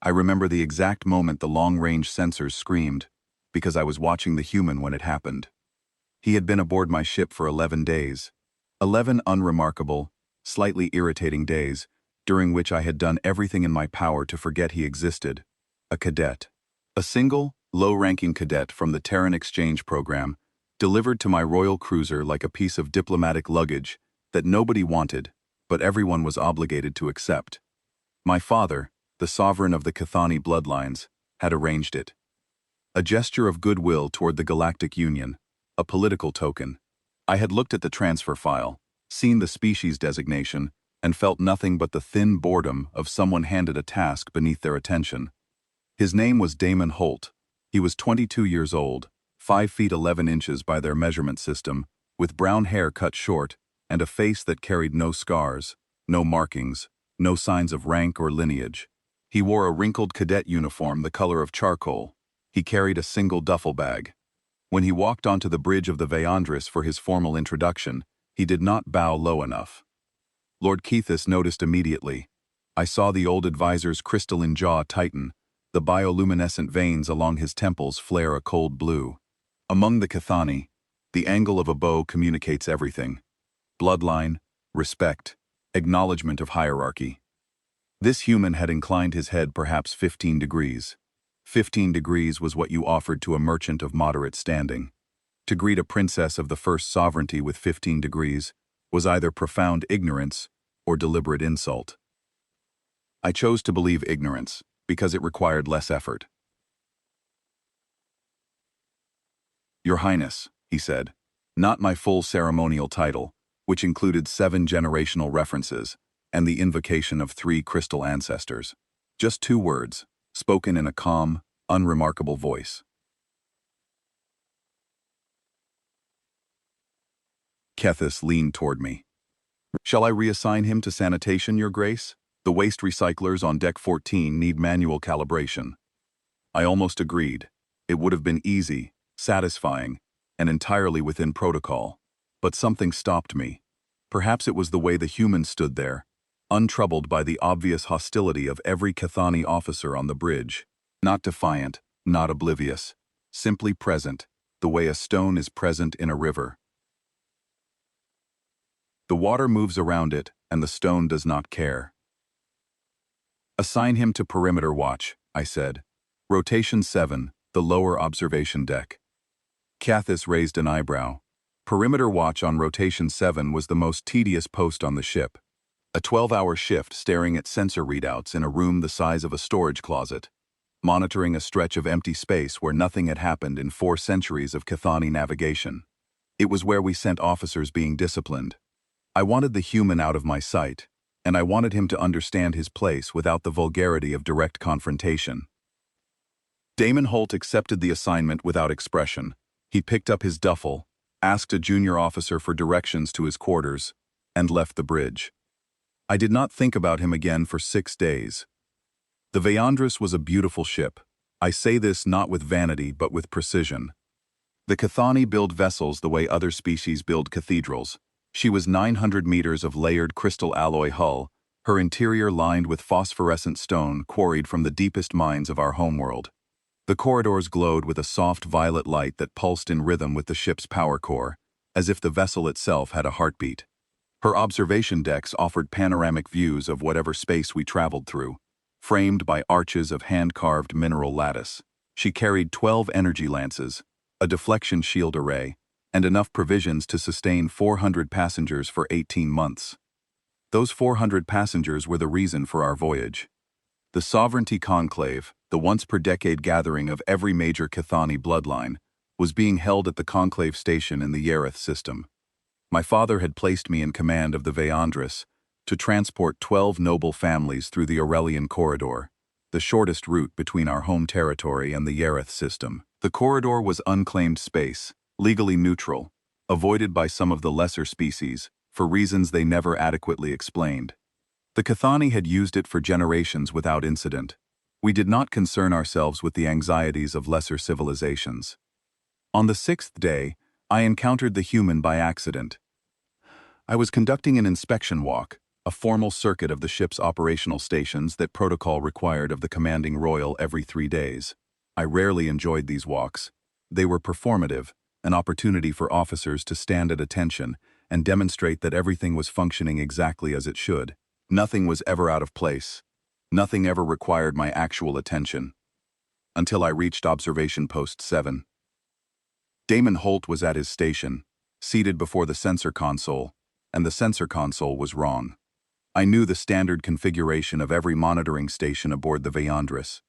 I remember the exact moment the long-range sensors screamed, because I was watching the human when it happened. He had been aboard my ship for 11 days. 11 unremarkable, slightly irritating days, during which I had done everything in my power to forget he existed. A cadet. A single, low-ranking cadet from the Terran exchange program, delivered to my royal cruiser like a piece of diplomatic luggage that nobody wanted, but everyone was obligated to accept. My father, the sovereign of the Cathani bloodlines, had arranged it. A gesture of goodwill toward the Galactic Union, a political token. I had looked at the transfer file, seen the species designation, and felt nothing but the thin boredom of someone handed a task beneath their attention. His name was Damon Holt. He was 22 years old, 5 feet 11 inches by their measurement system, with brown hair cut short, and a face that carried no scars, no markings, no signs of rank or lineage. He wore a wrinkled cadet uniform the color of charcoal. He carried a single duffel bag. When he walked onto the bridge of the Veandris for his formal introduction, he did not bow low enough. Lord Keithis noticed immediately. I saw the old advisor's crystalline jaw tighten, the bioluminescent veins along his temples flare a cold blue. Among the Cathani, the angle of a bow communicates everything. Bloodline, respect, acknowledgement of hierarchy. This human had inclined his head perhaps 15 degrees. 15 degrees was what you offered to a merchant of moderate standing. To greet a princess of the first sovereignty with 15 degrees was either profound ignorance or deliberate insult. I chose to believe ignorance, because it required less effort. Your Highness, he said, not my full ceremonial title, which included 7 generational references and the invocation of 3 crystal ancestors. Just 2 words, spoken in a calm, unremarkable voice. Kethis leaned toward me. Shall I reassign him to sanitation, Your Grace? The waste recyclers on Deck 14 need manual calibration. I almost agreed. It would have been easy, satisfying, and entirely within protocol. But something stopped me. Perhaps it was the way the human stood there, untroubled by the obvious hostility of every Cathani officer on the bridge. Not defiant, not oblivious, simply present, the way a stone is present in a river. The water moves around it, and the stone does not care. Assign him to perimeter watch, I said. Rotation 7, the lower observation deck. Kathis raised an eyebrow. Perimeter watch on rotation 7 was the most tedious post on the ship. A 12-hour shift staring at sensor readouts in a room the size of a storage closet, monitoring a stretch of empty space where nothing had happened in 4 centuries of Cathani navigation. It was where we sent officers being disciplined. I wanted the human out of my sight, and I wanted him to understand his place without the vulgarity of direct confrontation. Damon Holt accepted the assignment without expression. He picked up his duffel, asked a junior officer for directions to his quarters, and left the bridge. I did not think about him again for 6 days. The Veandris was a beautiful ship. I say this not with vanity but with precision. The Cathani build vessels the way other species build cathedrals. She was 900 meters of layered crystal alloy hull, her interior lined with phosphorescent stone quarried from the deepest mines of our homeworld. The corridors glowed with a soft violet light that pulsed in rhythm with the ship's power core, as if the vessel itself had a heartbeat. Her observation decks offered panoramic views of whatever space we traveled through, framed by arches of hand-carved mineral lattice. She carried 12 energy lances, a deflection shield array, and enough provisions to sustain 400 passengers for 18 months. Those 400 passengers were the reason for our voyage. The Sovereignty Conclave, the once-per-decade gathering of every major Cathani bloodline, was being held at the Conclave Station in the Yareth system. My father had placed me in command of the Veandris to transport 12 noble families through the Aurelian Corridor, the shortest route between our home territory and the Yareth system. The corridor was unclaimed space, legally neutral, avoided by some of the lesser species, for reasons they never adequately explained. The Cathani had used it for generations without incident. We did not concern ourselves with the anxieties of lesser civilizations. On the 6th day, I encountered the human by accident. I was conducting an inspection walk, a formal circuit of the ship's operational stations that protocol required of the commanding royal every 3 days. I rarely enjoyed these walks. They were performative, an opportunity for officers to stand at attention and demonstrate that everything was functioning exactly as it should. Nothing was ever out of place. Nothing ever required my actual attention. Until I reached Observation Post 7. Damon Holt was at his station, seated before the sensor console, and the sensor console was wrong. I knew the standard configuration of every monitoring station aboard the Veyandris.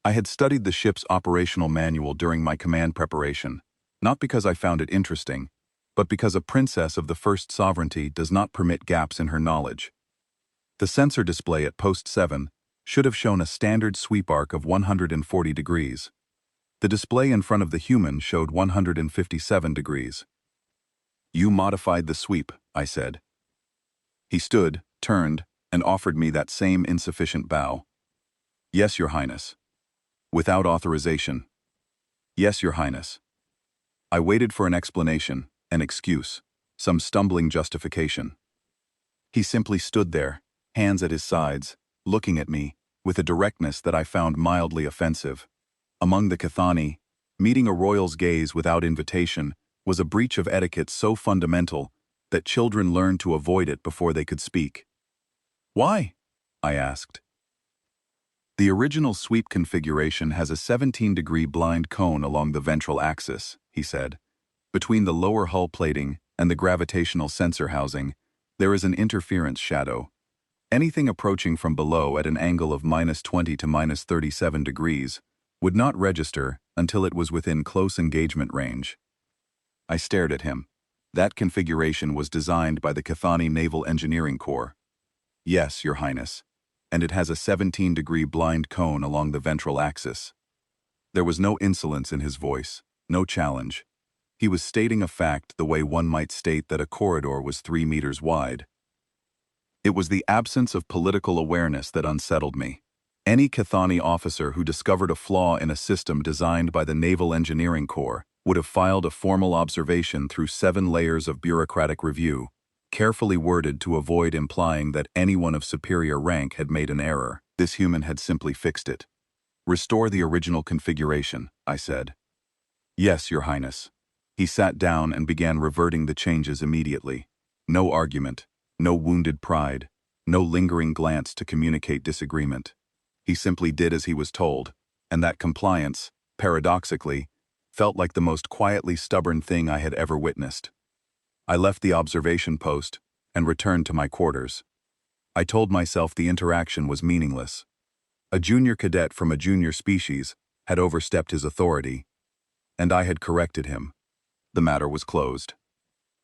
I had studied the ship's operational manual during my command preparation, not because I found it interesting, but because a princess of the First Sovereignty does not permit gaps in her knowledge. The sensor display at Post 7 should have shown a standard sweep arc of 140 degrees. The display in front of the human showed 157 degrees. "You modified the sweep," I said. He stood, turned, and offered me that same insufficient bow. "Yes, Your Highness." "Without authorization." "Yes, Your Highness." I waited for an explanation, an excuse, some stumbling justification. He simply stood there, hands at his sides, looking at me, with a directness that I found mildly offensive. Among the Cathani, meeting a royal's gaze without invitation was a breach of etiquette so fundamental that children learned to avoid it before they could speak. "Why?" I asked. "The original sweep configuration has a 17-degree blind cone along the ventral axis," he said. "Between the lower hull plating and the gravitational sensor housing, there is an interference shadow. Anything approaching from below at an angle of -20 to -37 degrees would not register until it was within close engagement range." I stared at him. "That configuration was designed by the Cathani Naval Engineering Corps." "Yes, Your Highness. And it has a 17-degree blind cone along the ventral axis." There was no insolence in his voice, no challenge. He was stating a fact the way one might state that a corridor was 3 meters wide. It was the absence of political awareness that unsettled me. Any Cathani officer who discovered a flaw in a system designed by the Naval Engineering Corps would have filed a formal observation through 7 layers of bureaucratic review, carefully worded to avoid implying that anyone of superior rank had made an error. This human had simply fixed it. "Restore the original configuration," I said. "Yes, Your Highness." He sat down and began reverting the changes immediately. No argument, no wounded pride, no lingering glance to communicate disagreement. He simply did as he was told, and that compliance, paradoxically, felt like the most quietly stubborn thing I had ever witnessed. I left the observation post and returned to my quarters. I told myself the interaction was meaningless. A junior cadet from a junior species had overstepped his authority, and I had corrected him. The matter was closed.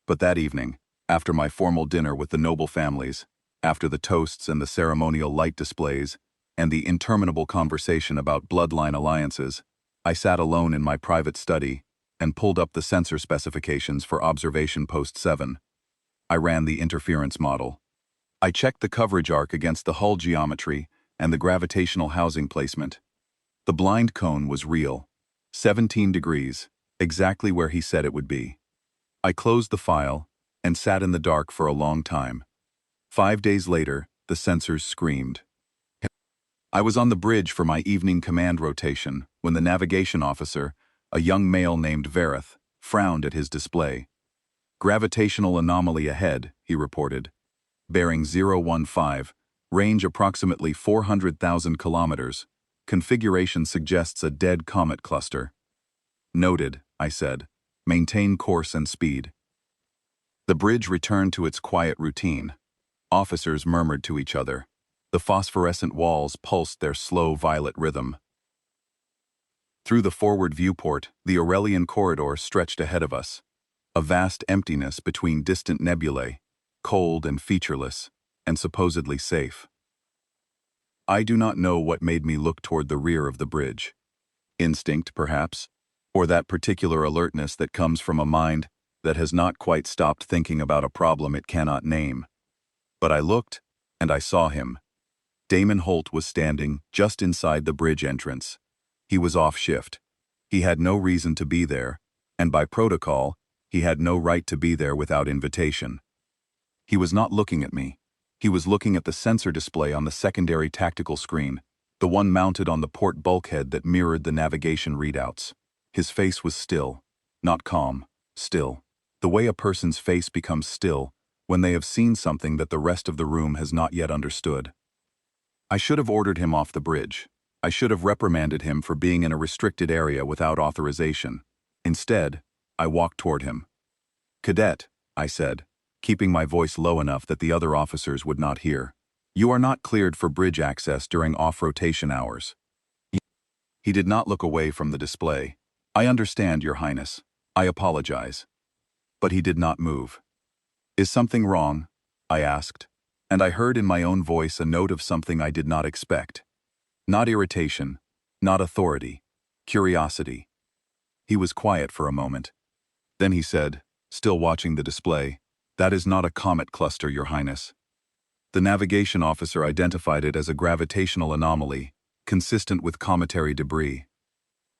But that evening, after my formal dinner with the noble families, after the toasts and the ceremonial light displays, and the interminable conversation about bloodline alliances, I sat alone in my private study and pulled up the sensor specifications for Observation Post 7. I ran the interference model. I checked the coverage arc against the hull geometry and the gravitational housing placement. The blind cone was real. 17 degrees, exactly where he said it would be. I closed the file and sat in the dark for a long time. 5 days later, the sensors screamed. I was on the bridge for my evening command rotation when the navigation officer, a young male named Verith, frowned at his display. "Gravitational anomaly ahead," he reported. "Bearing 015, range approximately 400,000 kilometers. Configuration suggests a dead comet cluster." "Noted," I said. "Maintain course and speed." The bridge returned to its quiet routine. Officers murmured to each other. The phosphorescent walls pulsed their slow violet rhythm. Through the forward viewport, the Aurelian corridor stretched ahead of us. A vast emptiness between distant nebulae, cold and featureless, and supposedly safe. I do not know what made me look toward the rear of the bridge. Instinct, perhaps, or that particular alertness that comes from a mind that has not quite stopped thinking about a problem it cannot name. But I looked, and I saw him. Damon Holt was standing just inside the bridge entrance. He was off shift. He had no reason to be there, and by protocol, he had no right to be there without invitation. He was not looking at me. He was looking at the sensor display on the secondary tactical screen, the one mounted on the port bulkhead that mirrored the navigation readouts. His face was still, not calm, still. The way a person's face becomes still when they have seen something that the rest of the room has not yet understood. I should have ordered him off the bridge. I should have reprimanded him for being in a restricted area without authorization. Instead, I walked toward him. "Cadet," I said, keeping my voice low enough that the other officers would not hear. "You are not cleared for bridge access during off-rotation hours." He did not look away from the display. "I understand, Your Highness. I apologize." But he did not move. "Is something wrong?" I asked, and I heard in my own voice a note of something I did not expect. Not irritation, not authority, curiosity. He was quiet for a moment. Then he said, still watching the display, "That is not a comet cluster, Your Highness." The navigation officer identified it as a gravitational anomaly, consistent with cometary debris.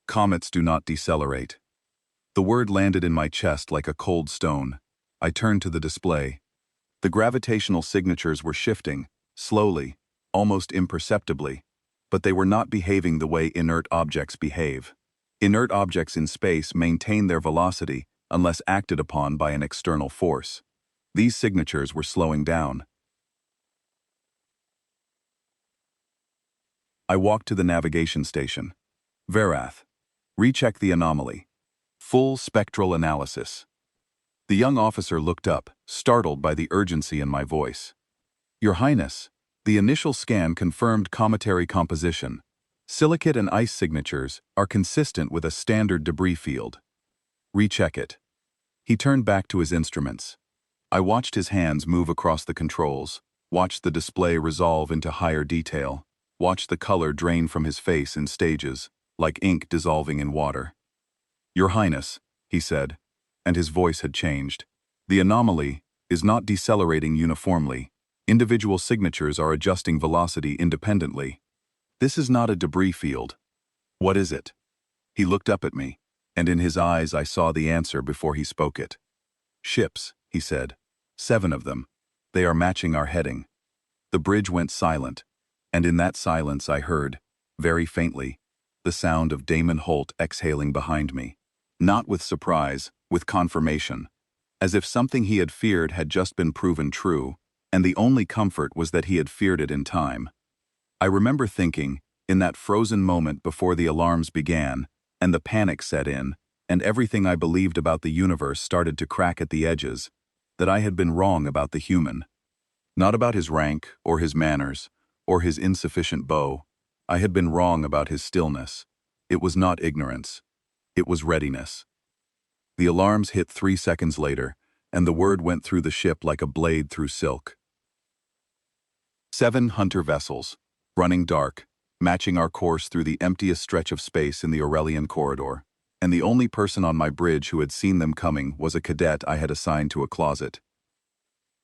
Comets do not decelerate. The word landed in my chest like a cold stone. I turned to the display. The gravitational signatures were shifting, slowly, almost imperceptibly, but they were not behaving the way inert objects behave. Inert objects in space maintain their velocity unless acted upon by an external force. These signatures were slowing down. I walked to the navigation station. "Verath. Recheck the anomaly. Full spectral analysis." The young officer looked up, startled by the urgency in my voice. "Your Highness, the initial scan confirmed cometary composition. Silicate and ice signatures are consistent with a standard debris field. Recheck it." He turned back to his instruments. I watched his hands move across the controls, watched the display resolve into higher detail, watched the color drain from his face in stages, like ink dissolving in water. "Your Highness," he said, and his voice had changed. "The anomaly is not decelerating uniformly. Individual signatures are adjusting velocity independently. This is not a debris field. What is it?" He looked up at me, and in his eyes I saw the answer before he spoke it. "Ships," he said. 7 of them. They are matching our heading." The bridge went silent, and in that silence I heard, very faintly, the sound of Damon Holt exhaling behind me. Not with surprise, with confirmation, as if something he had feared had just been proven true, and the only comfort was that he had feared it in time. I remember thinking, in that frozen moment before the alarms began, and the panic set in, and everything I believed about the universe started to crack at the edges, that I had been wrong about the human. Not about his rank, or his manners, or his insufficient bow. I had been wrong about his stillness. It was not ignorance. It was readiness. The alarms hit 3 seconds later, and the word went through the ship like a blade through silk. 7 hunter vessels, running dark, matching our course through the emptiest stretch of space in the Aurelian corridor, and the only person on my bridge who had seen them coming was a cadet I had assigned to a closet.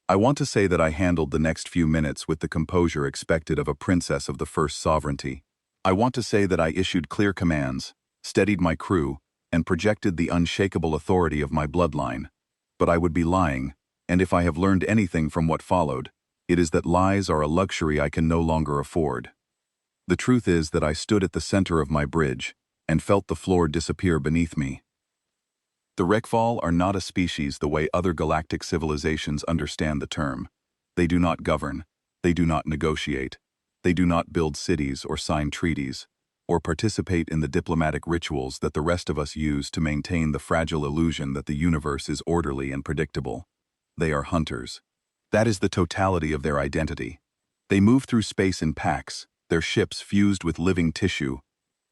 I want to say that I handled the next few minutes with the composure expected of a princess of the first sovereignty. I want to say that I issued clear commands, steadied my crew, and projected the unshakable authority of my bloodline. But I would be lying, and if I have learned anything from what followed, it is that lies are a luxury I can no longer afford. The truth is that I stood at the center of my bridge and felt the floor disappear beneath me. The Rekval are not a species the way other galactic civilizations understand the term. They do not govern, they do not negotiate, they do not build cities or sign treaties, or participate in the diplomatic rituals that the rest of us use to maintain the fragile illusion that the universe is orderly and predictable. They are hunters. That is the totality of their identity. They move through space in packs, their ships fused with living tissue,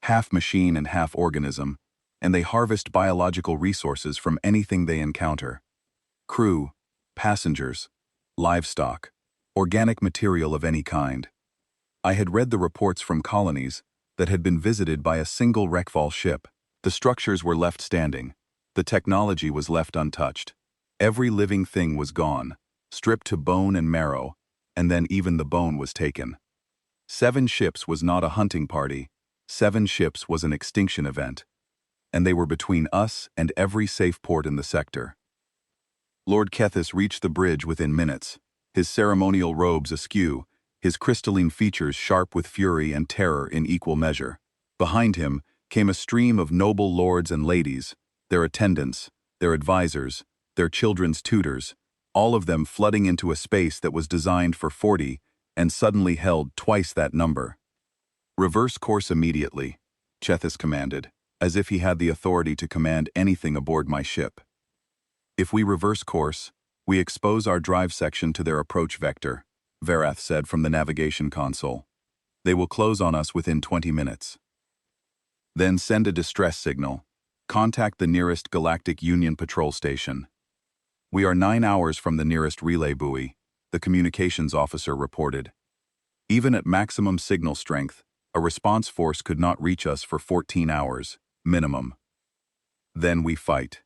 half machine and half organism, and they harvest biological resources from anything they encounter. Crew, passengers, livestock, organic material of any kind. I had read the reports from colonies that had been visited by a single Rekval ship. The structures were left standing. The technology was left untouched. Every living thing was gone, stripped to bone and marrow, and then even the bone was taken. 7 ships was not a hunting party. 7 ships was an extinction event. And they were between us and every safe port in the sector. Lord Kethis reached the bridge within minutes. his ceremonial robes askew, his crystalline features sharp with fury and terror in equal measure. Behind him came a stream of noble lords and ladies, their attendants, their advisors, their children's tutors, all of them flooding into a space that was designed for 40 and suddenly held twice that number. "Reverse course immediately," Chethis commanded, as if he had the authority to command anything aboard my ship. "If we reverse course, we expose our drive section to their approach vector," Verath said from the navigation console. "They will close on us within 20 minutes. Then send a distress signal. Contact the nearest Galactic Union patrol station." "We are 9 hours from the nearest relay buoy," the communications officer reported. "Even at maximum signal strength, a response force could not reach us for 14 hours, minimum. Then we fight."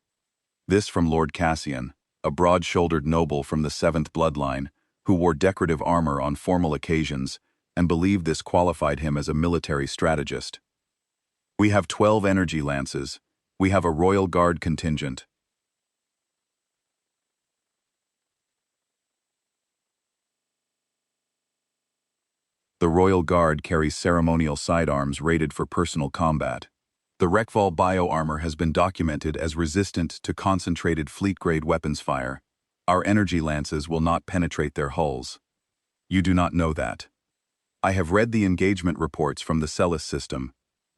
This from Lord Cassian, a broad-shouldered noble from the 7th bloodline, who wore decorative armor on formal occasions and believed this qualified him as a military strategist. "We have 12 energy lances. We have a Royal Guard contingent." The Royal Guard carries ceremonial sidearms rated for personal combat. The Rekval bioarmor has been documented as resistant to concentrated fleet-grade weapons fire. Our energy lances will not penetrate their hulls. You do not know that. I have read the engagement reports from the Celis system.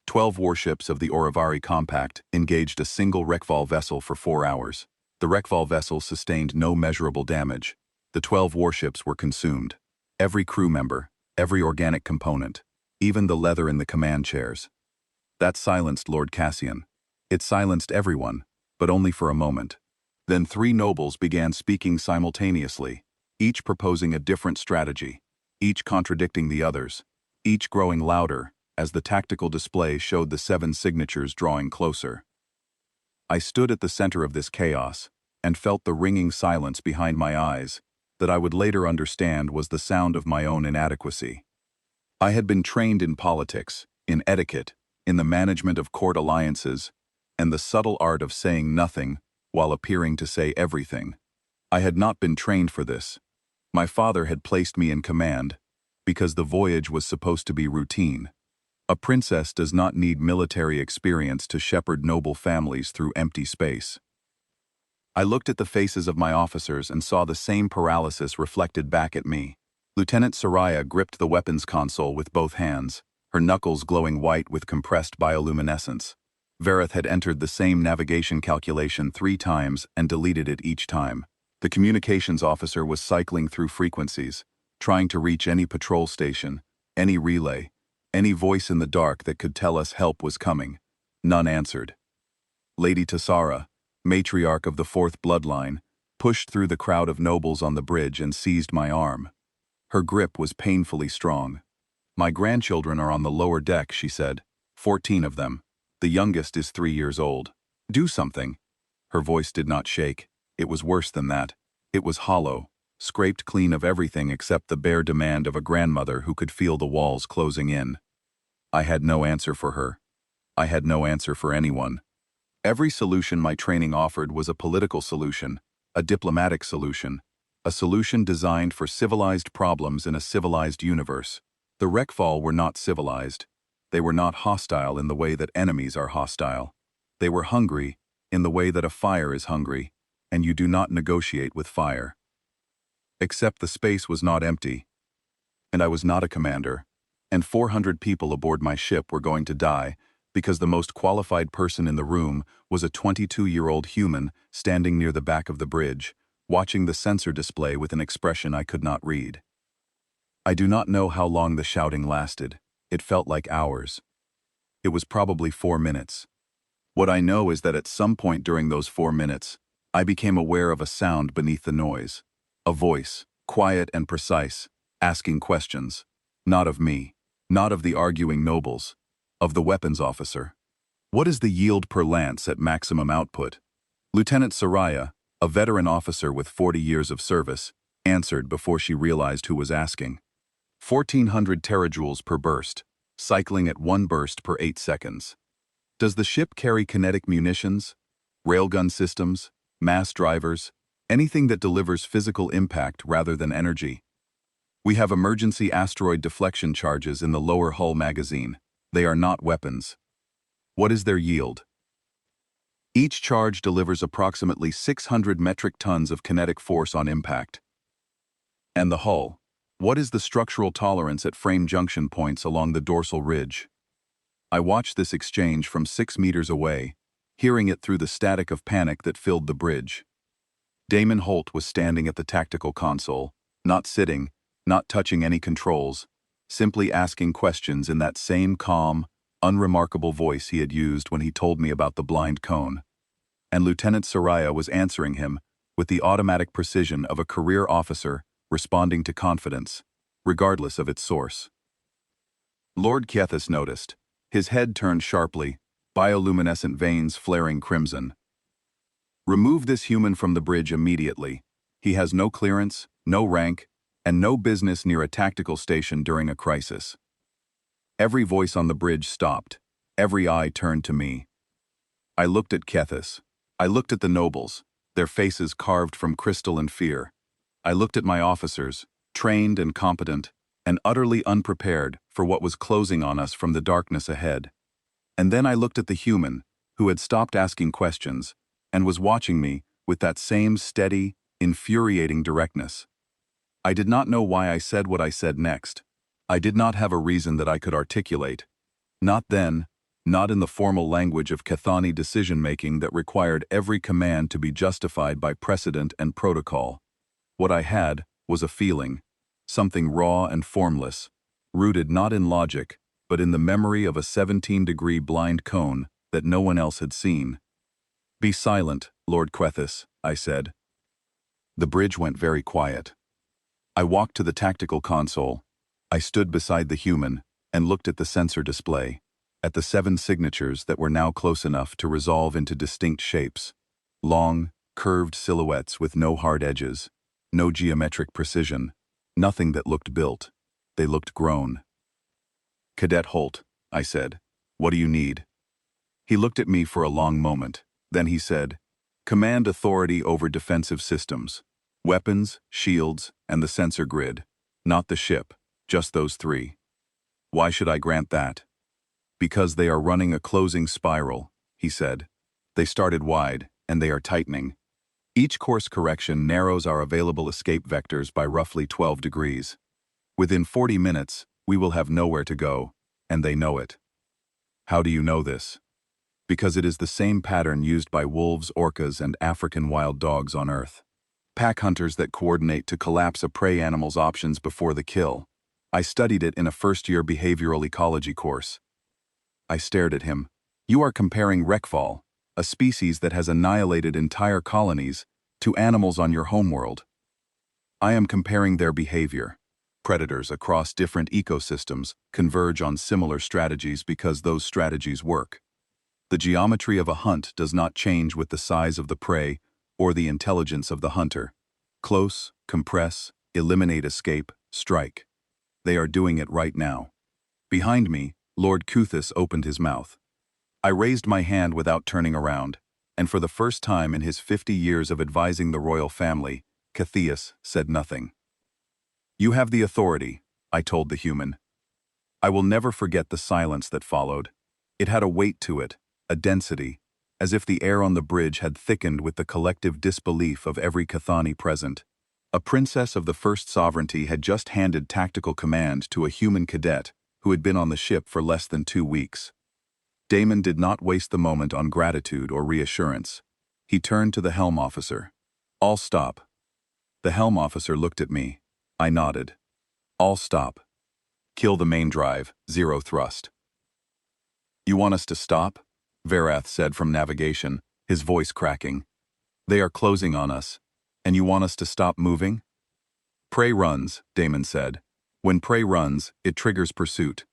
12 warships of the Orivari Compact engaged a single Rekval vessel for 4 hours. The Rekval vessel sustained no measurable damage. The 12 warships were consumed. Every crew member, every organic component, even the leather in the command chairs. That silenced Lord Cassian. It silenced everyone, but only for a moment. Then 3 nobles began speaking simultaneously, each proposing a different strategy, each contradicting the others, each growing louder as the tactical display showed the 7 signatures drawing closer. I stood at the center of this chaos and felt the ringing silence behind my eyes that I would later understand was the sound of my own inadequacy. I had been trained in politics, in etiquette, in the management of court alliances, and the subtle art of saying nothing while appearing to say everything. I had not been trained for this. My father had placed me in command because the voyage was supposed to be routine. A princess does not need military experience to shepherd noble families through empty space. I looked at the faces of my officers and saw the same paralysis reflected back at me. Lieutenant Soraya gripped the weapons console with both hands, her knuckles glowing white with compressed bioluminescence. Verath had entered the same navigation calculation 3 times and deleted it each time. The communications officer was cycling through frequencies, trying to reach any patrol station, any relay, any voice in the dark that could tell us help was coming. None answered. Lady Tassara, matriarch of the 4th bloodline, pushed through the crowd of nobles on the bridge and seized my arm. Her grip was painfully strong. "My grandchildren are on the lower deck," she said. 14 of them. The youngest is 3 years old. "Do something." Her voice did not shake. It was worse than that. It was hollow, scraped clean of everything except the bare demand of a grandmother who could feel the walls closing in. I had no answer for her. I had no answer for anyone. Every solution my training offered was a political solution, a diplomatic solution, a solution designed for civilized problems in a civilized universe. The Rekval were not civilized. They were not hostile in the way that enemies are hostile. They were hungry in the way that a fire is hungry, and you do not negotiate with fire. Except the space was not empty, and I was not a commander, and 400 people aboard my ship were going to die because the most qualified person in the room was a 22-year-old human standing near the back of the bridge, watching the sensor display with an expression I could not read. I do not know how long the shouting lasted. It felt like hours. It was probably 4 minutes. What I know is that at some point during those 4 minutes, I became aware of a sound beneath the noise. A voice, quiet and precise, asking questions. Not of me, not of the arguing nobles, of the weapons officer. "What is the yield per lance at maximum output?" Lieutenant Soraya, a veteran officer with 40 years of service, answered before she realized who was asking. 1,400 terajoules per burst, cycling at 1 burst per 8 seconds. "Does the ship carry kinetic munitions, railgun systems, mass drivers, Anything that delivers physical impact rather than energy. We have emergency asteroid deflection charges in the lower hull magazine. They are not weapons. What is their yield? Each charge delivers approximately 600 metric tons of kinetic force on impact. And the hull? What is the structural tolerance at frame junction points along the dorsal ridge? I watched this exchange from 6 meters away, hearing it through the static of panic that filled the bridge. Damon Holt was standing at the tactical console, not sitting, not touching any controls, simply asking questions in that same calm, unremarkable voice he had used when he told me about the blind cone. And Lieutenant Soraya was answering him with the automatic precision of a career officer responding to confidence, regardless of its source. Lord Kethis noticed. His head turned sharply, bioluminescent veins flaring crimson. Remove this human from the bridge immediately. He has no clearance, no rank, and no business near a tactical station during a crisis. Every voice on the bridge stopped. Every eye turned to me. I looked at Kethis. I looked at the nobles, their faces carved from crystal and fear. I looked at my officers, trained and competent, and utterly unprepared for what was closing on us from the darkness ahead. And then I looked at the human, who had stopped asking questions, and was watching me with that same steady, infuriating directness. I did not know why I said what I said next. I did not have a reason that I could articulate. Not then, not in the formal language of Cathani decision-making that required every command to be justified by precedent and protocol. What I had was a feeling, something raw and formless, rooted not in logic, but in the memory of a 17-degree blind cone that no one else had seen. "Be silent, Lord Kethis," I said. The bridge went very quiet. I walked to the tactical console. I stood beside the human and looked at the sensor display, at the 7 signatures that were now close enough to resolve into distinct shapes. Long, curved silhouettes with no hard edges, no geometric precision, nothing that looked built. They looked grown. "Cadet Holt," I said, "what do you need?" He looked at me for a long moment. Then he said, "Command authority over defensive systems. Weapons, shields, and the sensor grid. Not the ship, just those 3. "Why should I grant that?" "Because they are running a closing spiral," he said. "They started wide, and they are tightening. Each course correction narrows our available escape vectors by roughly 12 degrees. Within 40 minutes, we will have nowhere to go, and they know it." "How do you know this?" "Because it is the same pattern used by wolves, orcas, and African wild dogs on Earth. Pack hunters that coordinate to collapse a prey animal's options before the kill. I studied it in a first-year behavioral ecology course." I stared at him. "You are comparing Rekfall, a species that has annihilated entire colonies, to animals on your homeworld." "I am comparing their behavior. Predators across different ecosystems converge on similar strategies because those strategies work. The geometry of a hunt does not change with the size of the prey or the intelligence of the hunter. Close, compress, eliminate, escape, strike. They are doing it right now." Behind me, Lord Kethis opened his mouth. I raised my hand without turning around, and for the first time in his 50 years of advising the royal family, Kethis said nothing. "You have the authority," I told the human. I will never forget the silence that followed. It had a weight to it, a density, as if the air on the bridge had thickened with the collective disbelief of every Cathani present. A princess of the First Sovereignty had just handed tactical command to a human cadet who had been on the ship for less than 2 weeks. Damon did not waste the moment on gratitude or reassurance. He turned to the helm officer. "All stop." The helm officer looked at me. I nodded. "All stop. Kill the main drive, 0 thrust." "You want us to stop?" Verath said from navigation, his voice cracking. "They are closing on us, and you want us to stop moving?" "Prey runs," Damon said. "When prey runs, it triggers pursuit.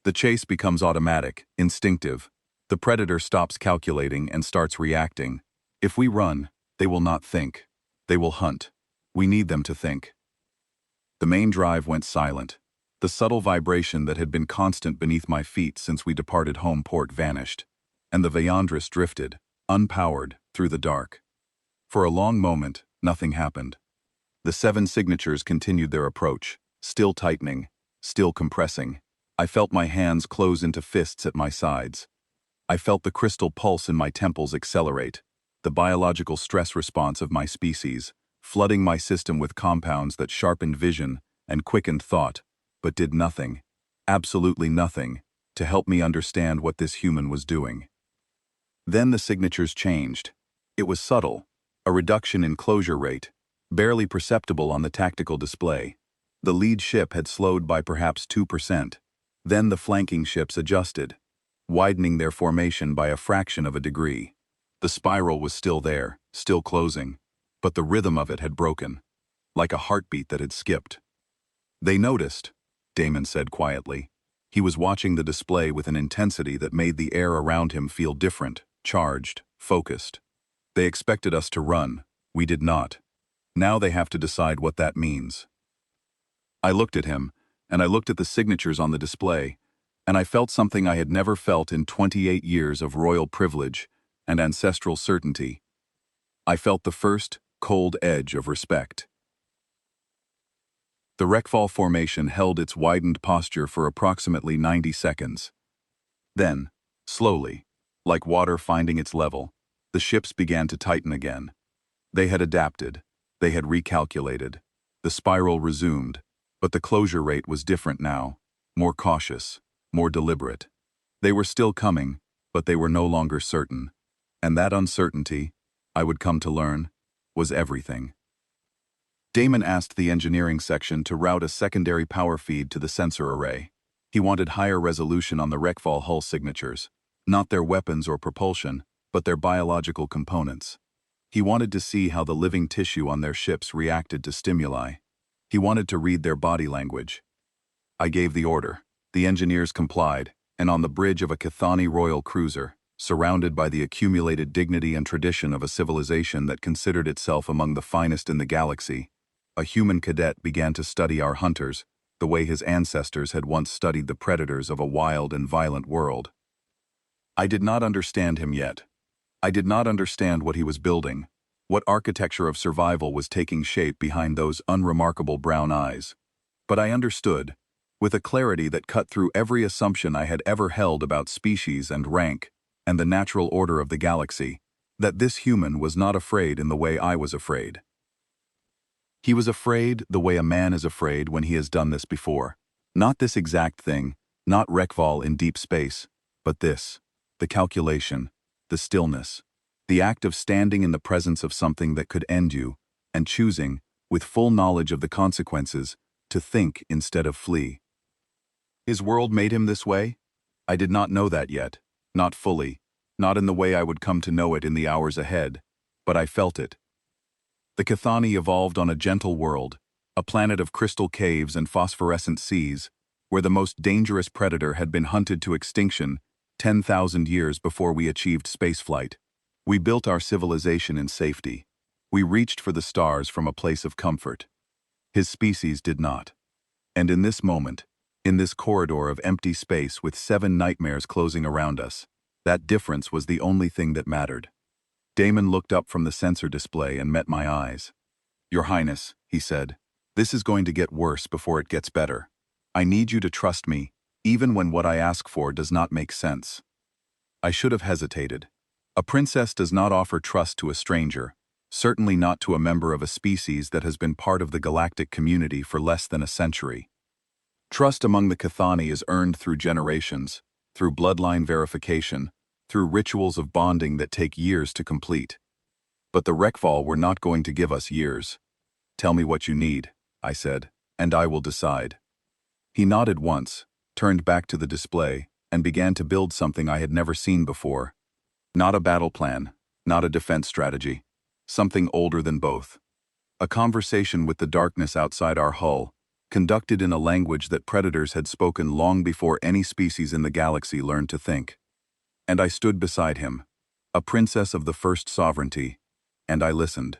The chase becomes automatic, instinctive. The predator stops calculating and starts reacting. If we run, they will not think. They will hunt. We need them to think." The main drive went silent. The subtle vibration that had been constant beneath my feet since we departed home port vanished, and the Vayandris drifted, unpowered, through the dark. For a long moment, Nothing happened. The 7 signatures continued their approach, still tightening, still compressing. I felt my hands close into fists at my sides. I felt the crystal pulse in my temples accelerate, the biological stress response of my species, flooding my system with compounds that sharpened vision and quickened thought, but did nothing, absolutely nothing, to help me understand what this human was doing. Then the signatures changed. It was subtle, a reduction in closure rate, barely perceptible on the tactical display. The lead ship had slowed by perhaps 2%. Then the flanking ships adjusted, widening their formation by a fraction of a degree. The spiral was still there, still closing, but the rhythm of it had broken, like a heartbeat that had skipped. They noticed, Damon said quietly. He was watching the display with an intensity that made the air around him feel different, charged, focused. They expected us to run. We did not. Now they have to decide what that means. I looked at him, and I looked at the signatures on the display, and I felt something I had never felt in 28 years of royal privilege and ancestral certainty. I felt the first, cold edge of respect. The wreckfall formation held its widened posture for approximately 90 seconds. Then, slowly, like water finding its level, the ships began to tighten again. They had adapted. They had recalculated. The spiral resumed, but the closure rate was different now, more cautious, more deliberate. They were still coming, but they were no longer certain. And that uncertainty, I would come to learn, was everything. Damon asked the engineering section to route a secondary power feed to the sensor array. He wanted higher resolution on the wreckfall hull signatures, not their weapons or propulsion, but their biological components. He wanted to see how the living tissue on their ships reacted to stimuli. He wanted to read their body language. I gave the order. The engineers complied, and on the bridge of a Cathani royal cruiser, surrounded by the accumulated dignity and tradition of a civilization that considered itself among the finest in the galaxy, a human cadet began to study our hunters the way his ancestors had once studied the predators of a wild and violent world. I did not understand him yet. I did not understand what he was building, what architecture of survival was taking shape behind those unremarkable brown eyes. But I understood, with a clarity that cut through every assumption I had ever held about species and rank and the natural order of the galaxy, that this human was not afraid in the way I was afraid. He was afraid the way a man is afraid when he has done this before. Not this exact thing, not wreckfall in deep space, but this, the calculation, the stillness, the act of standing in the presence of something that could end you, and choosing, with full knowledge of the consequences, to think instead of flee. His world made him this way? I did not know that yet, not fully, not in the way I would come to know it in the hours ahead, but I felt it. The Cathani evolved on a gentle world, a planet of crystal caves and phosphorescent seas, where the most dangerous predator had been hunted to extinction 10,000 years before we achieved spaceflight. We built our civilization in safety. We reached for the stars from a place of comfort. His species did not. And in this moment, in this corridor of empty space with 7 nightmares closing around us, that difference was the only thing that mattered. Damon looked up from the sensor display and met my eyes. "Your Highness," he said, "this is going to get worse before it gets better. I need you to trust me, even when what I ask for does not make sense." I should have hesitated. A princess does not offer trust to a stranger, certainly not to a member of a species that has been part of the galactic community for less than a century. Trust among the Cathani is earned through generations, through bloodline verification, through rituals of bonding that take years to complete. But the wreckfall were not going to give us years. "Tell me what you need," I said, "and I will decide." He nodded once, turned back to the display, and began to build something I had never seen before. Not a battle plan, not a defense strategy, something older than both. A conversation with the darkness outside our hull, conducted in a language that predators had spoken long before any species in the galaxy learned to think. And I stood beside him, a princess of the first sovereignty, and I listened.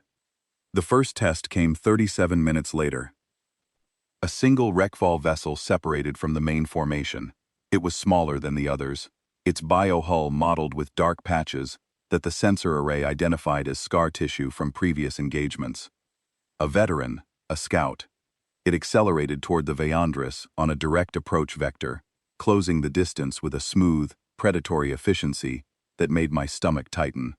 The first test came 37 minutes later. A single wreckfall vessel separated from the main formation. It was smaller than the others, its biohull mottled with dark patches, that the sensor array identified as scar tissue from previous engagements. A veteran, a scout. It accelerated toward the Veyandris on a direct approach vector, closing the distance with a smooth, predatory efficiency that made my stomach tighten.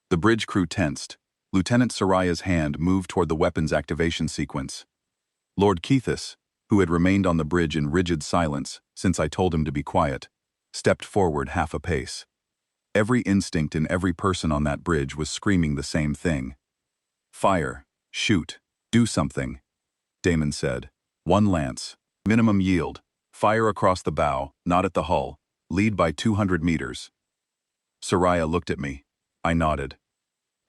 The bridge crew tensed. Lieutenant Soraya's hand moved toward the weapons activation sequence. Lord Keithis, who had remained on the bridge in rigid silence since I told him to be quiet, stepped forward half a pace. Every instinct in every person on that bridge was screaming the same thing. Fire, shoot, do something, Damon said. One lance, minimum yield, fire across the bow, not at the hull, lead by 200 meters. Soraya looked at me. I nodded.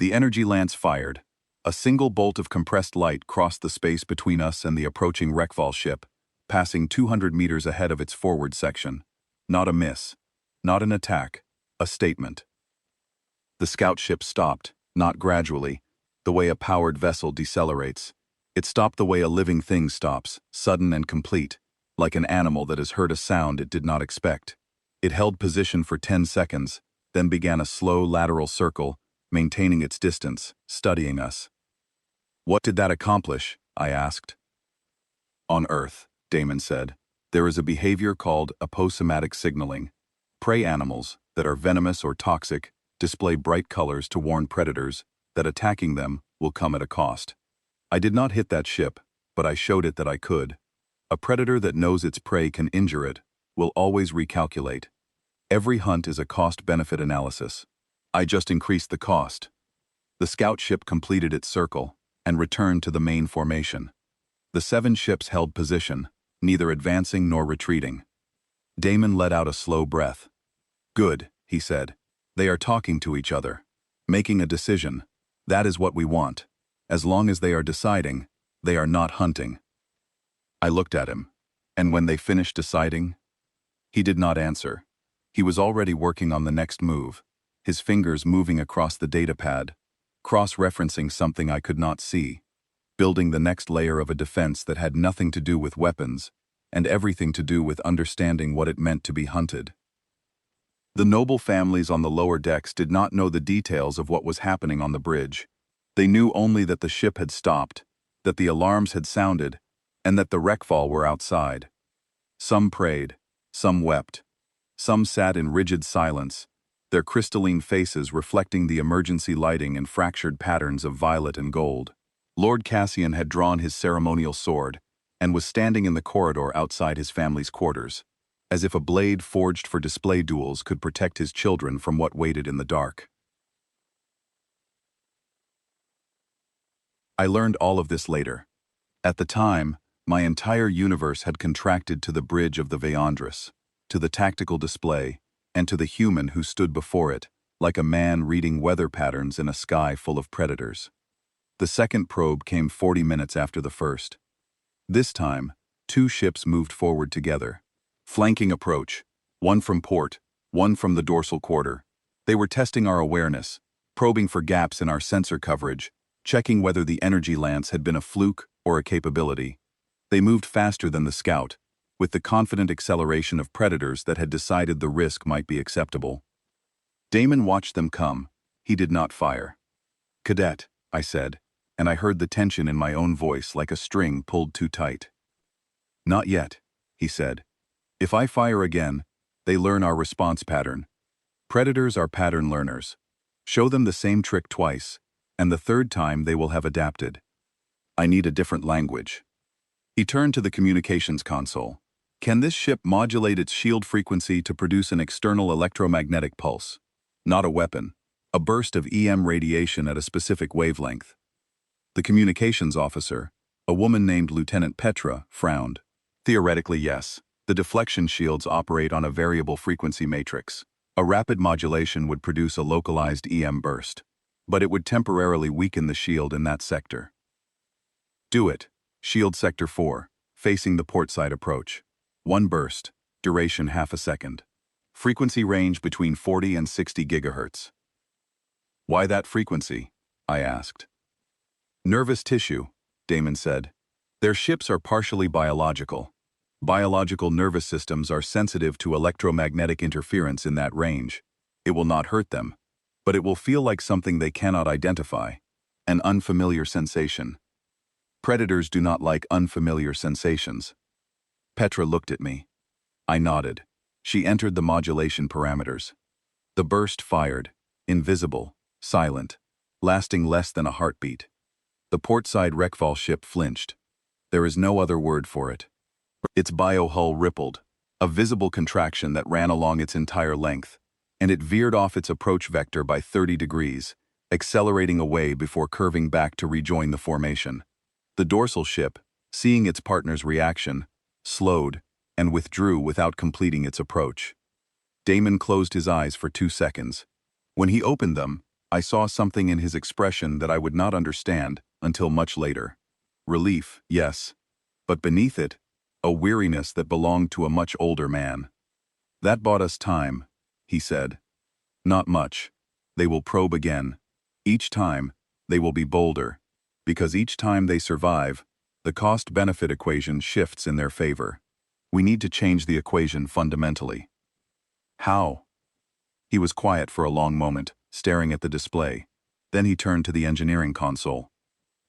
The energy lance fired. A single bolt of compressed light crossed the space between us and the approaching wreckfall ship, passing 200 meters ahead of its forward section. Not a miss. Not an attack. A statement. The scout ship stopped, not gradually, the way a powered vessel decelerates. It stopped the way a living thing stops, sudden and complete, like an animal that has heard a sound it did not expect. It held position for 10 seconds, then began a slow lateral circle, maintaining its distance, studying us. What did that accomplish? I asked. On Earth, Damon said, there is a behavior called aposomatic signaling. Prey animals that are venomous or toxic display bright colors to warn predators that attacking them will come at a cost. I did not hit that ship, but I showed it that I could. A predator that knows its prey can injure it will always recalculate. Every hunt is a cost-benefit analysis. I just increased the cost. The scout ship completed its circle and returned to the main formation. The 7 ships held position, neither advancing nor retreating. Damon let out a slow breath. Good, he said. They are talking to each other, making a decision. That is what we want. As long as they are deciding, they are not hunting. I looked at him, and when they finished deciding, he did not answer. He was already working on the next move, his fingers moving across the datapad, cross-referencing something I could not see, building the next layer of a defense that had nothing to do with weapons and everything to do with understanding what it meant to be hunted. The noble families on the lower decks did not know the details of what was happening on the bridge. They knew only that the ship had stopped, that the alarms had sounded, and that the wreckfall were outside. Some prayed, some wept, some sat in rigid silence, their crystalline faces reflecting the emergency lighting in fractured patterns of violet and gold. Lord Cassian had drawn his ceremonial sword and was standing in the corridor outside his family's quarters, as if a blade forged for display duels could protect his children from what waited in the dark. I learned all of this later. At the time, my entire universe had contracted to the bridge of the Veyandris, to the tactical display, and to the human who stood before it, like a man reading weather patterns in a sky full of predators. The second probe came 40 minutes after the first. This time, 2 ships moved forward together. Flanking approach, one from port, one from the dorsal quarter. They were testing our awareness, probing for gaps in our sensor coverage, checking whether the energy lance had been a fluke or a capability. They moved faster than the scout, with the confident acceleration of predators that had decided the risk might be acceptable. Damon watched them come. He did not fire. "Cadet," I said, and I heard the tension in my own voice like a string pulled too tight. "Not yet," he said. "If I fire again, they learn our response pattern. Predators are pattern learners. Show them the same trick twice, and the third time they will have adapted. I need a different language." He turned to the communications console. "Can this ship modulate its shield frequency to produce an external electromagnetic pulse? Not a weapon. A burst of EM radiation at a specific wavelength." The communications officer, a woman named Lieutenant Petra, frowned. "Theoretically, yes. The deflection shields operate on a variable frequency matrix. A rapid modulation would produce a localized EM burst, but it would temporarily weaken the shield in that sector." "Do it. Shield Sector 4, facing the portside approach. 1 burst, duration half a second. Frequency range between 40 and 60 gigahertz." "Why that frequency?" I asked. "Nervous tissue," Damon said. "Their ships are partially biological. Biological nervous systems are sensitive to electromagnetic interference in that range. It will not hurt them. but it will feel like something they cannot identify, an unfamiliar sensation. Predators do not like unfamiliar sensations. Petra looked at me. I nodded. She entered the modulation parameters. The burst fired, invisible, silent, lasting less than a heartbeat. The portside Rekval ship flinched. There is no other word for it. Its biohull rippled, a visible contraction that ran along its entire length, and it veered off its approach vector by 30 degrees, accelerating away before curving back to rejoin the formation. The dorsal ship, seeing its partner's reaction, slowed and withdrew without completing its approach. Damon closed his eyes for 2 seconds. When he opened them, I saw something in his expression that I would not understand until much later. Relief, yes, but beneath it, a weariness that belonged to a much older man. "That bought us time," he said. "Not much. They will probe again. Each time, they will be bolder, because each time they survive, the cost-benefit equation shifts in their favor. We need to change the equation fundamentally." "How?" He was quiet for a long moment, staring at the display. Then he turned to the engineering console.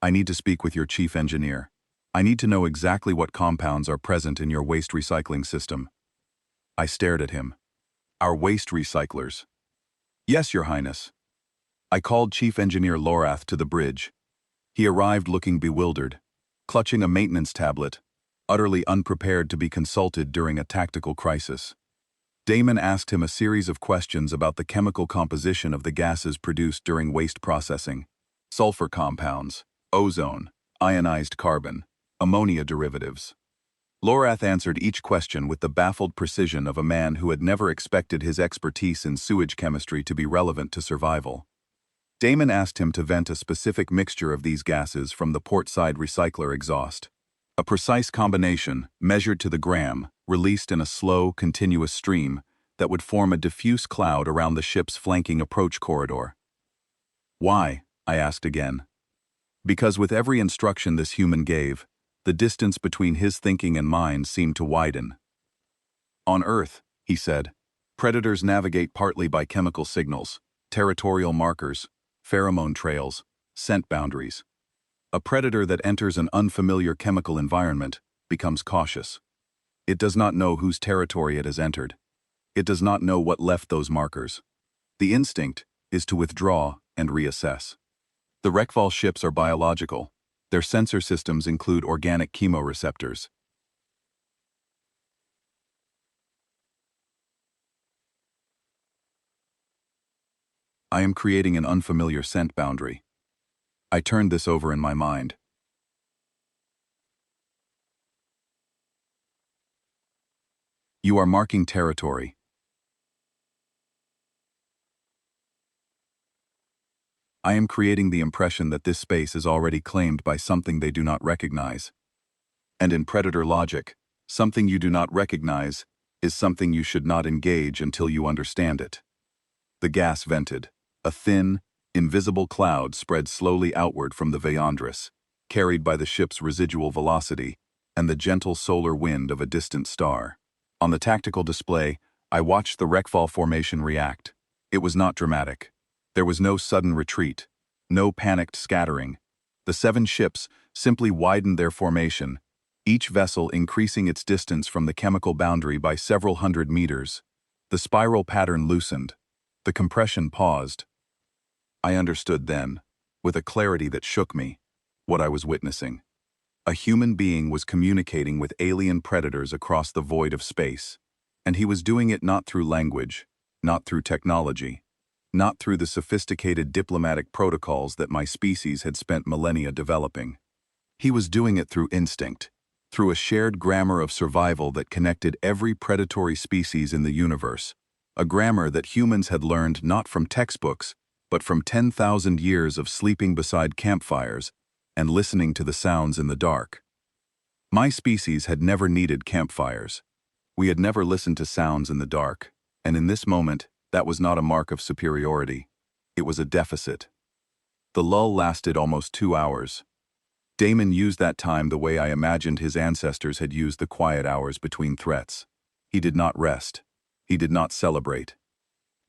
"I need to speak with your chief engineer. I need to know exactly what compounds are present in your waste recycling system." I stared at him. "Our waste recyclers?" "Yes, Your Highness." I called Chief Engineer Lorath to the bridge. He arrived looking bewildered, clutching a maintenance tablet, utterly unprepared to be consulted during a tactical crisis. Damon asked him a series of questions about the chemical composition of the gases produced during waste processing: sulfur compounds, ozone, ionized carbon, ammonia derivatives. Lorath answered each question with the baffled precision of a man who had never expected his expertise in sewage chemistry to be relevant to survival. Damon asked him to vent a specific mixture of these gases from the portside recycler exhaust. A precise combination, measured to the gram, released in a slow, continuous stream that would form a diffuse cloud around the ship's flanking approach corridor. "Why?" I asked again. Because with every instruction this human gave, the distance between his thinking and mine seemed to widen. "On Earth," he said, "predators navigate partly by chemical signals, territorial markers, pheromone trails, scent boundaries. A predator that enters an unfamiliar chemical environment becomes cautious. It does not know whose territory it has entered. It does not know what left those markers. The instinct is to withdraw and reassess. The Rekval ships are biological. Their sensor systems include organic chemoreceptors. I am creating an unfamiliar scent boundary. I turned this over in my mind. You are marking territory. I am creating the impression that this space is already claimed by something they do not recognize. And in predator logic, something you do not recognize is something you should not engage until you understand it. The gas vented. A thin, invisible cloud spread slowly outward from the Veyandris, carried by the ship's residual velocity and the gentle solar wind of a distant star. On the tactical display, I watched the Rekval formation react. It was not dramatic. There was no sudden retreat, no panicked scattering. The 7 ships simply widened their formation, each vessel increasing its distance from the chemical boundary by several hundred meters. The spiral pattern loosened. The compression paused. I understood then, with a clarity that shook me, what I was witnessing. A human being was communicating with alien predators across the void of space, and he was doing it not through language, not through technology, not through the sophisticated diplomatic protocols that my species had spent millennia developing. He was doing it through instinct, through a shared grammar of survival that connected every predatory species in the universe, a grammar that humans had learned not from textbooks, but from 10,000 years of sleeping beside campfires and listening to the sounds in the dark. My species had never needed campfires. We had never listened to sounds in the dark, and in this moment, that was not a mark of superiority. It was a deficit. The lull lasted almost 2 hours. Damon used that time the way I imagined his ancestors had used the quiet hours between threats. He did not rest. He did not celebrate.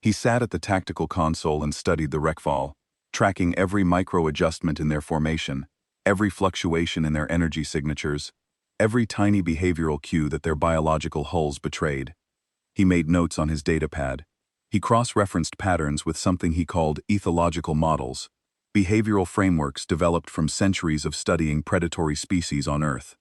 He sat at the tactical console and studied the wreckfall, tracking every micro-adjustment in their formation, every fluctuation in their energy signatures, every tiny behavioral cue that their biological hulls betrayed. He made notes on his datapad. He cross-referenced patterns with something he called ethological models, behavioral frameworks developed from centuries of studying predatory species on Earth.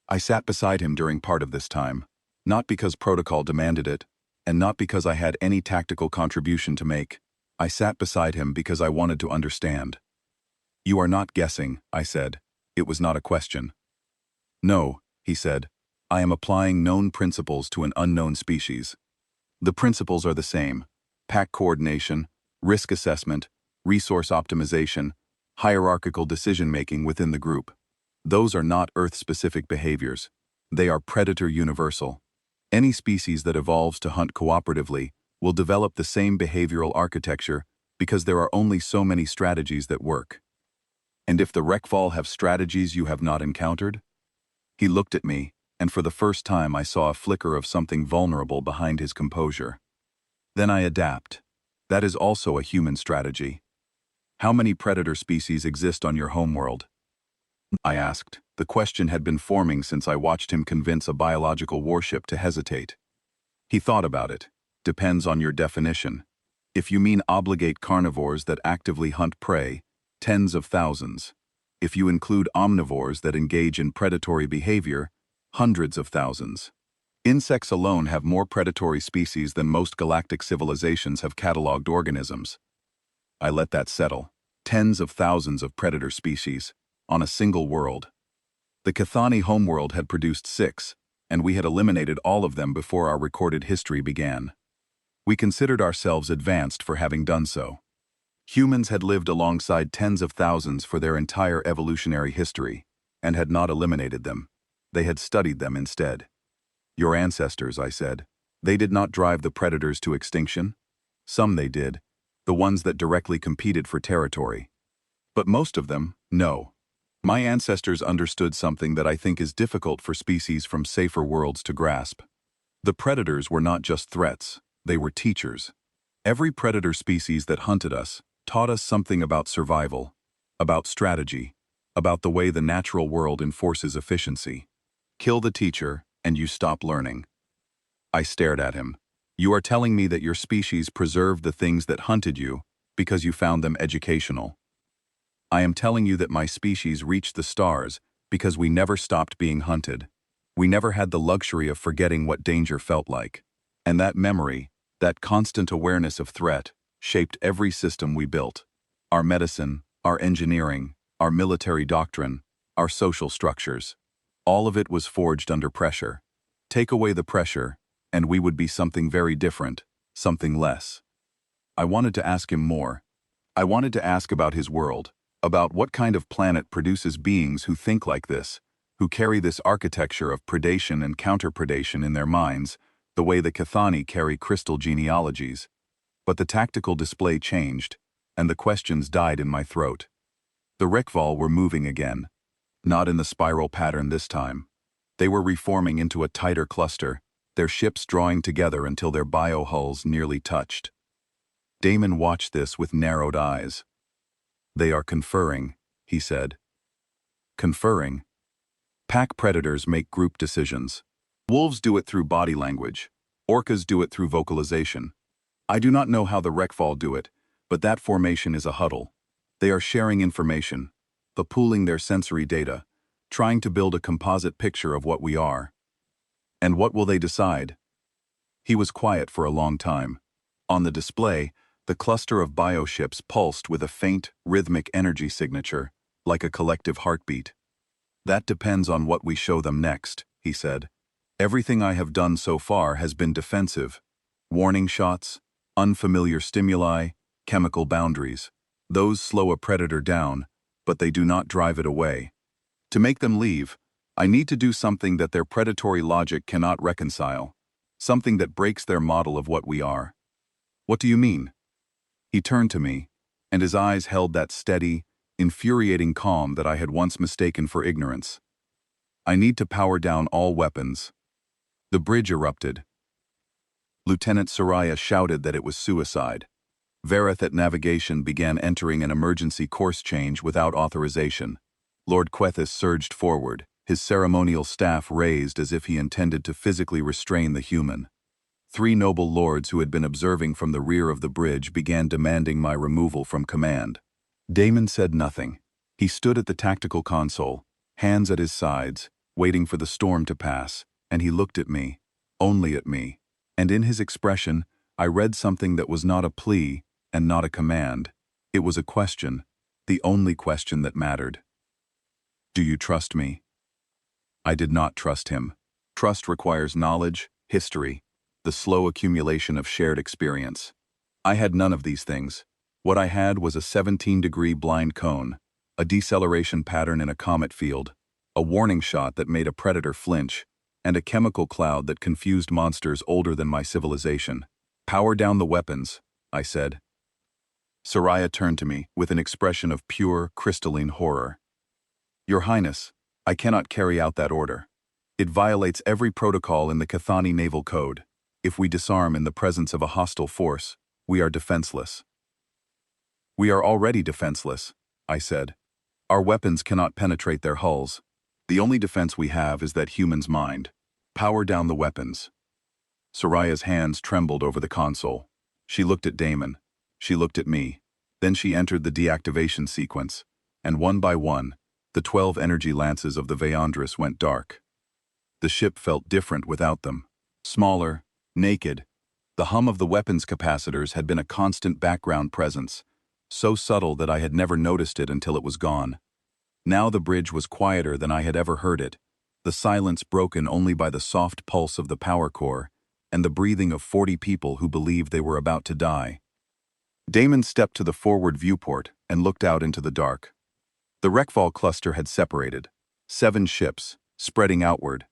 I sat beside him during part of this time, not because protocol demanded it, and not because I had any tactical contribution to make. I sat beside him because I wanted to understand. "You are not guessing," I said. It was not a question. "No," he said. "I am applying known principles to an unknown species. The principles are the same: pack coordination, risk assessment, resource optimization, hierarchical decision-making within the group. Those are not Earth-specific behaviors. They are predator universal. Any species that evolves to hunt cooperatively will develop the same behavioral architecture because there are only so many strategies that work. And if the wreckfall have strategies you have not encountered?" He looked at me, and for the first time I saw a flicker of something vulnerable behind his composure. "Then I adapt. That is also a human strategy. How many predator species exist on your homeworld?" I asked. The question had been forming since I watched him convince a biological warship to hesitate. He thought about it. "Depends on your definition. If you mean obligate carnivores that actively hunt prey, tens of thousands. If you include omnivores that engage in predatory behavior, hundreds of thousands. Insects alone have more predatory species than most galactic civilizations have cataloged organisms." I let that settle. Tens of thousands of predator species, on a single world. The Cathani homeworld had produced 6, and we had eliminated all of them before our recorded history began. We considered ourselves advanced for having done so. Humans had lived alongside tens of thousands for their entire evolutionary history, and had not eliminated them. They had studied them instead. "Your ancestors," I said. "They did not drive the predators to extinction. Some they did, the ones that directly competed for territory. But most of them, no. My ancestors understood something that I think is difficult for species from safer worlds to grasp. The predators were not just threats, they were teachers. Every predator species that hunted us taught us something about survival, about strategy, about the way the natural world enforces efficiency. Kill the teacher, and you stop learning." I stared at him. "You are telling me that your species preserved the things that hunted you because you found them educational. I am telling you that my species reached the stars because we never stopped being hunted. We never had the luxury of forgetting what danger felt like. And that memory, that constant awareness of threat, shaped every system we built. Our medicine, our engineering, our military doctrine, our social structures. All of it was forged under pressure. Take away the pressure, and we would be something very different, something less." I wanted to ask him more. I wanted to ask about his world, about what kind of planet produces beings who think like this, who carry this architecture of predation and counterpredation in their minds, the way the Cathani carry crystal genealogies. But the tactical display changed, and the questions died in my throat. The wreckfall were moving again. Not in the spiral pattern this time. They were reforming into a tighter cluster, their ships drawing together until their biohulls nearly touched. Damon watched this with narrowed eyes. "They are conferring," he said. "Conferring? Pack predators make group decisions. Wolves do it through body language. Orcas do it through vocalization. I do not know how the wreckfall do it, but that formation is a huddle. They are sharing information, pooling their sensory data, trying to build a composite picture of what we are. And what will they decide?" He was quiet for a long time. On the display, the cluster of bioships pulsed with a faint, rhythmic energy signature, like a collective heartbeat. "That depends on what we show them next," he said. "Everything I have done so far has been defensive. Warning shots, unfamiliar stimuli, chemical boundaries. Those slow a predator down, but they do not drive it away. To make them leave, I need to do something that their predatory logic cannot reconcile, something that breaks their model of what we are." "What do you mean?" He turned to me, and his eyes held that steady, infuriating calm that I had once mistaken for ignorance. "I need to power down all weapons." The bridge erupted. Lieutenant Soraya shouted that it was suicide. Vareth at navigation began entering an emergency course change without authorization. Lord Quethis surged forward, his ceremonial staff raised as if he intended to physically restrain the human. 3 noble lords who had been observing from the rear of the bridge began demanding my removal from command. Damon said nothing. He stood at the tactical console, hands at his sides, waiting for the storm to pass, and he looked at me, only at me, and in his expression, I read something that was not a plea and not a command. It was a question, the only question that mattered. Do you trust me? I did not trust him. Trust requires knowledge, history, the slow accumulation of shared experience. I had none of these things. What I had was a 17-degree blind cone, a deceleration pattern in a comet field, a warning shot that made a predator flinch, and a chemical cloud that confused monsters older than my civilization. Power down the weapons, I said. Soraya turned to me with an expression of pure, crystalline horror. Your Highness, I cannot carry out that order. It violates every protocol in the Cathani Naval Code. If we disarm in the presence of a hostile force, we are defenseless. We are already defenseless, I said. Our weapons cannot penetrate their hulls. The only defense we have is that human's mind. Power down the weapons. Soraya's hands trembled over the console. She looked at Damon. She looked at me. Then she entered the deactivation sequence, and one by one, the 12 energy lances of the Veandris went dark. The ship felt different without them. Smaller, naked. The hum of the weapons capacitors had been a constant background presence, so subtle that I had never noticed it until it was gone. Now the bridge was quieter than I had ever heard it, the silence broken only by the soft pulse of the power core and the breathing of 40 people who believed they were about to die. Damon stepped to the forward viewport and looked out into the dark. The Rekval cluster had separated, 7 ships, spreading outward,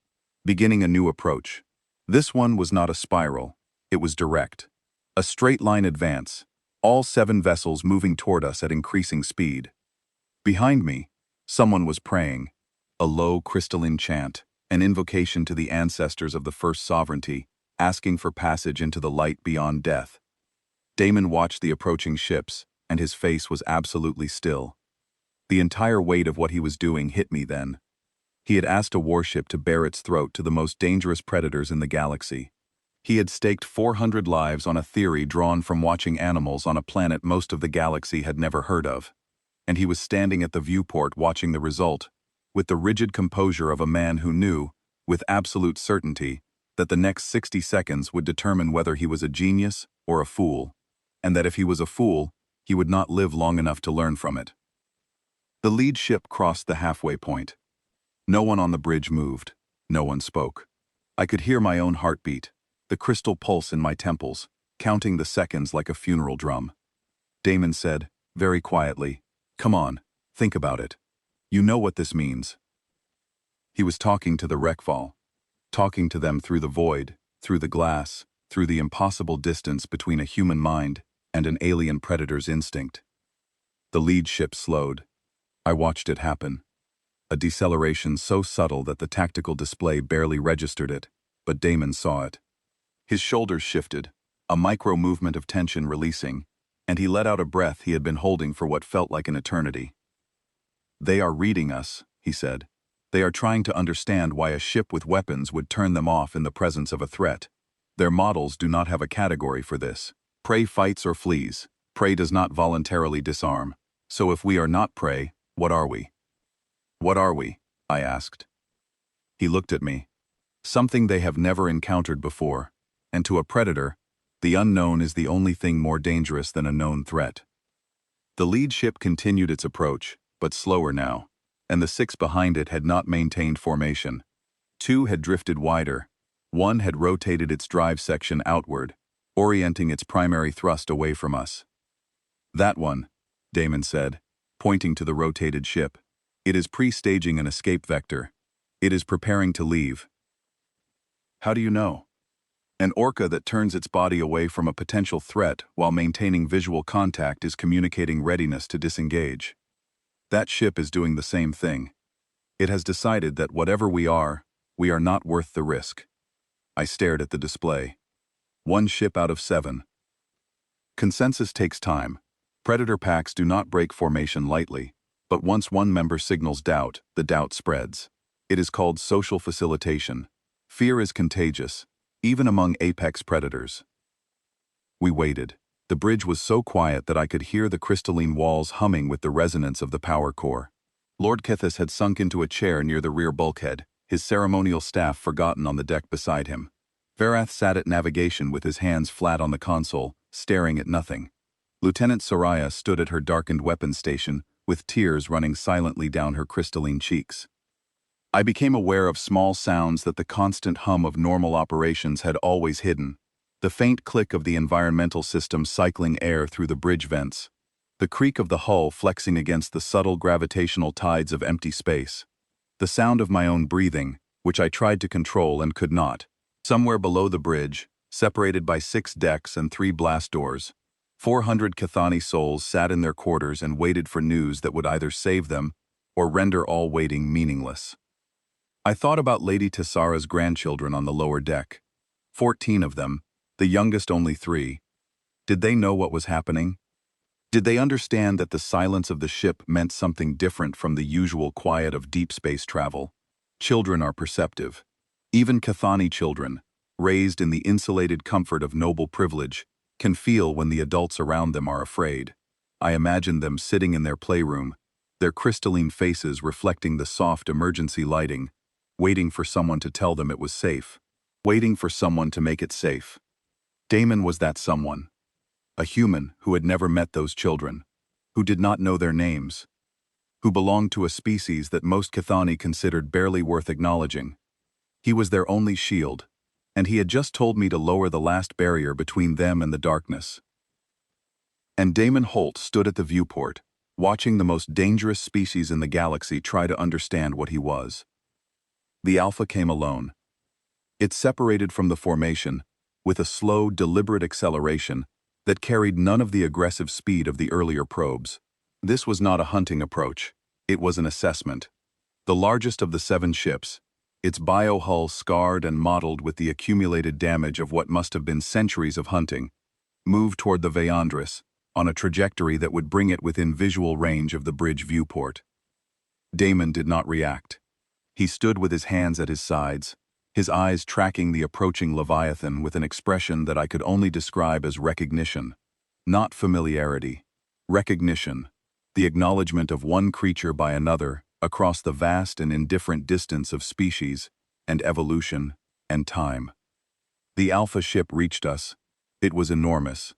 beginning a new approach. This one was not a spiral, it was direct. A straight-line advance, all 7 vessels moving toward us at increasing speed. Behind me, someone was praying, a low crystalline chant, an invocation to the ancestors of the first sovereignty, asking for passage into the light beyond death. Damon watched the approaching ships, and his face was absolutely still. The entire weight of what he was doing hit me then. He had asked a warship to bare its throat to the most dangerous predators in the galaxy. He had staked 400 lives on a theory drawn from watching animals on a planet most of the galaxy had never heard of. And he was standing at the viewport watching the result, with the rigid composure of a man who knew, with absolute certainty, that the next 60 seconds would determine whether he was a genius or a fool, and that if he was a fool, he would not live long enough to learn from it. The lead ship crossed the halfway point. No one on the bridge moved. No one spoke. I could hear my own heartbeat, the crystal pulse in my temples, counting the seconds like a funeral drum. Damon said, very quietly, "Come on, think about it. You know what this means." He was talking to the Rekval, talking to them through the void, through the glass, through the impossible distance between a human mind and an alien predator's instinct. The lead ship slowed. I watched it happen. A deceleration so subtle that the tactical display barely registered it, but Damon saw it. His shoulders shifted, a micro-movement of tension releasing, and he let out a breath he had been holding for what felt like an eternity. "They are reading us," he said. "They are trying to understand why a ship with weapons would turn them off in the presence of a threat. Their models do not have a category for this. Prey fights or flees. Prey does not voluntarily disarm. So if we are not prey, what are we?" "What are we?" I asked. He looked at me. Something they have never encountered before, and to a predator, the unknown is the only thing more dangerous than a known threat. The lead ship continued its approach, but slower now, and the 6 behind it had not maintained formation. 2 had drifted wider. 1 had rotated its drive section outward, orienting its primary thrust away from us. "That one," Damon said, pointing to the rotated ship. "It is pre-staging an escape vector. It is preparing to leave." "How do you know?" "An orca that turns its body away from a potential threat while maintaining visual contact is communicating readiness to disengage. That ship is doing the same thing. It has decided that whatever we are not worth the risk." I stared at the display. 1 ship out of 7. Consensus takes time. Predator packs do not break formation lightly, but once one member signals doubt, the doubt spreads. It is called social facilitation. Fear is contagious, even among apex predators. We waited. The bridge was so quiet that I could hear the crystalline walls humming with the resonance of the power core. Lord Kithis had sunk into a chair near the rear bulkhead, his ceremonial staff forgotten on the deck beside him. Varath sat at navigation with his hands flat on the console, staring at nothing. Lieutenant Soraya stood at her darkened weapons station, with tears running silently down her crystalline cheeks. I became aware of small sounds that the constant hum of normal operations had always hidden. The faint click of the environmental system cycling air through the bridge vents. The creak of the hull flexing against the subtle gravitational tides of empty space. The sound of my own breathing, which I tried to control and could not. Somewhere below the bridge, separated by 6 decks and 3 blast doors, 400 Cathani souls sat in their quarters and waited for news that would either save them or render all waiting meaningless. I thought about Lady Tessara's grandchildren on the lower deck. 14 of them, the youngest only 3. Did they know what was happening? Did they understand that the silence of the ship meant something different from the usual quiet of deep space travel? Children are perceptive. Even Cathani children, raised in the insulated comfort of noble privilege, can feel when the adults around them are afraid. I imagined them sitting in their playroom, their crystalline faces reflecting the soft emergency lighting, waiting for someone to tell them it was safe, waiting for someone to make it safe. Damon was that someone. A human who had never met those children, who did not know their names, who belonged to a species that most Cathani considered barely worth acknowledging. He was their only shield, and he had just told me to lower the last barrier between them and the darkness. And Damon Holt stood at the viewport, watching the most dangerous species in the galaxy try to understand what he was. The Alpha came alone. It separated from the formation, with a slow, deliberate acceleration that carried none of the aggressive speed of the earlier probes. This was not a hunting approach. It was an assessment. The largest of the 7 ships, its biohull scarred and mottled with the accumulated damage of what must have been centuries of hunting, moved toward the Veyandris on a trajectory that would bring it within visual range of the bridge viewport. Damon did not react. He stood with his hands at his sides, his eyes tracking the approaching Leviathan with an expression that I could only describe as recognition. Not familiarity. Recognition. The acknowledgement of one creature by another across the vast and indifferent distance of species, and evolution, and time. The Alpha ship reached us. It was enormous.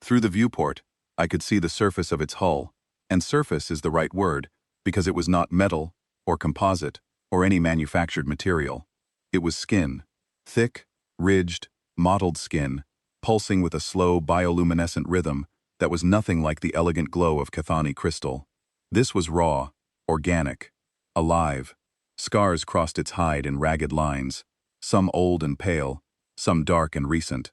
Through the viewport, I could see the surface of its hull, and surface is the right word, because it was not metal, or composite, or any manufactured material. It was skin, thick, ridged, mottled skin, pulsing with a slow bioluminescent rhythm that was nothing like the elegant glow of Cathani crystal. This was raw, organic, alive. Scars crossed its hide in ragged lines, some old and pale, some dark and recent.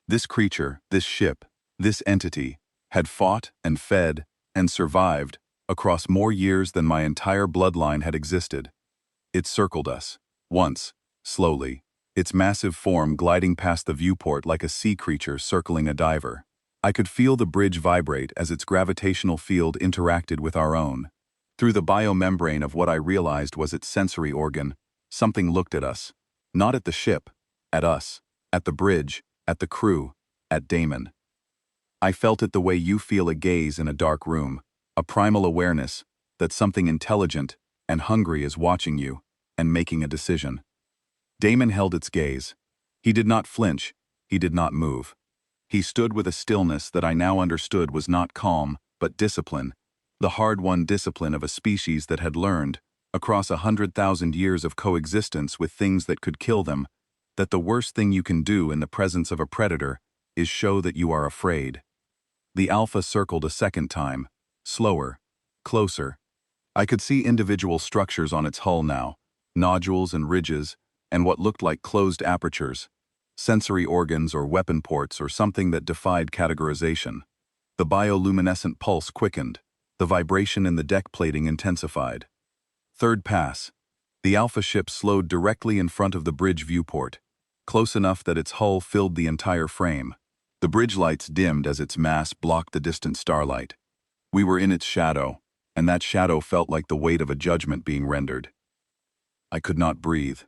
This creature, this ship, this entity, had fought and fed and survived across more years than my entire bloodline had existed. It circled us, once, slowly, its massive form gliding past the viewport like a sea creature circling a diver. I could feel the bridge vibrate as its gravitational field interacted with our own. Through the biomembrane of what I realized was its sensory organ, something looked at us. Not at the ship, at us, at the bridge, at the crew, at Damon. I felt it the way you feel a gaze in a dark room, a primal awareness that something intelligent and hungry is watching you and making a decision. Damon held its gaze. He did not flinch, he did not move. He stood with a stillness that I now understood was not calm, but discipline, the hard-won discipline of a species that had learned, across 100,000 years of coexistence with things that could kill them, that the worst thing you can do in the presence of a predator is show that you are afraid. The Alpha circled a second time, slower, closer. I could see individual structures on its hull now, nodules and ridges, and what looked like closed apertures, sensory organs or weapon ports or something that defied categorization. The bioluminescent pulse quickened, the vibration in the deck plating intensified. Third pass. The Alpha ship slowed directly in front of the bridge viewport, close enough that its hull filled the entire frame. The bridge lights dimmed as its mass blocked the distant starlight. We were in its shadow, and that shadow felt like the weight of a judgment being rendered. I could not breathe.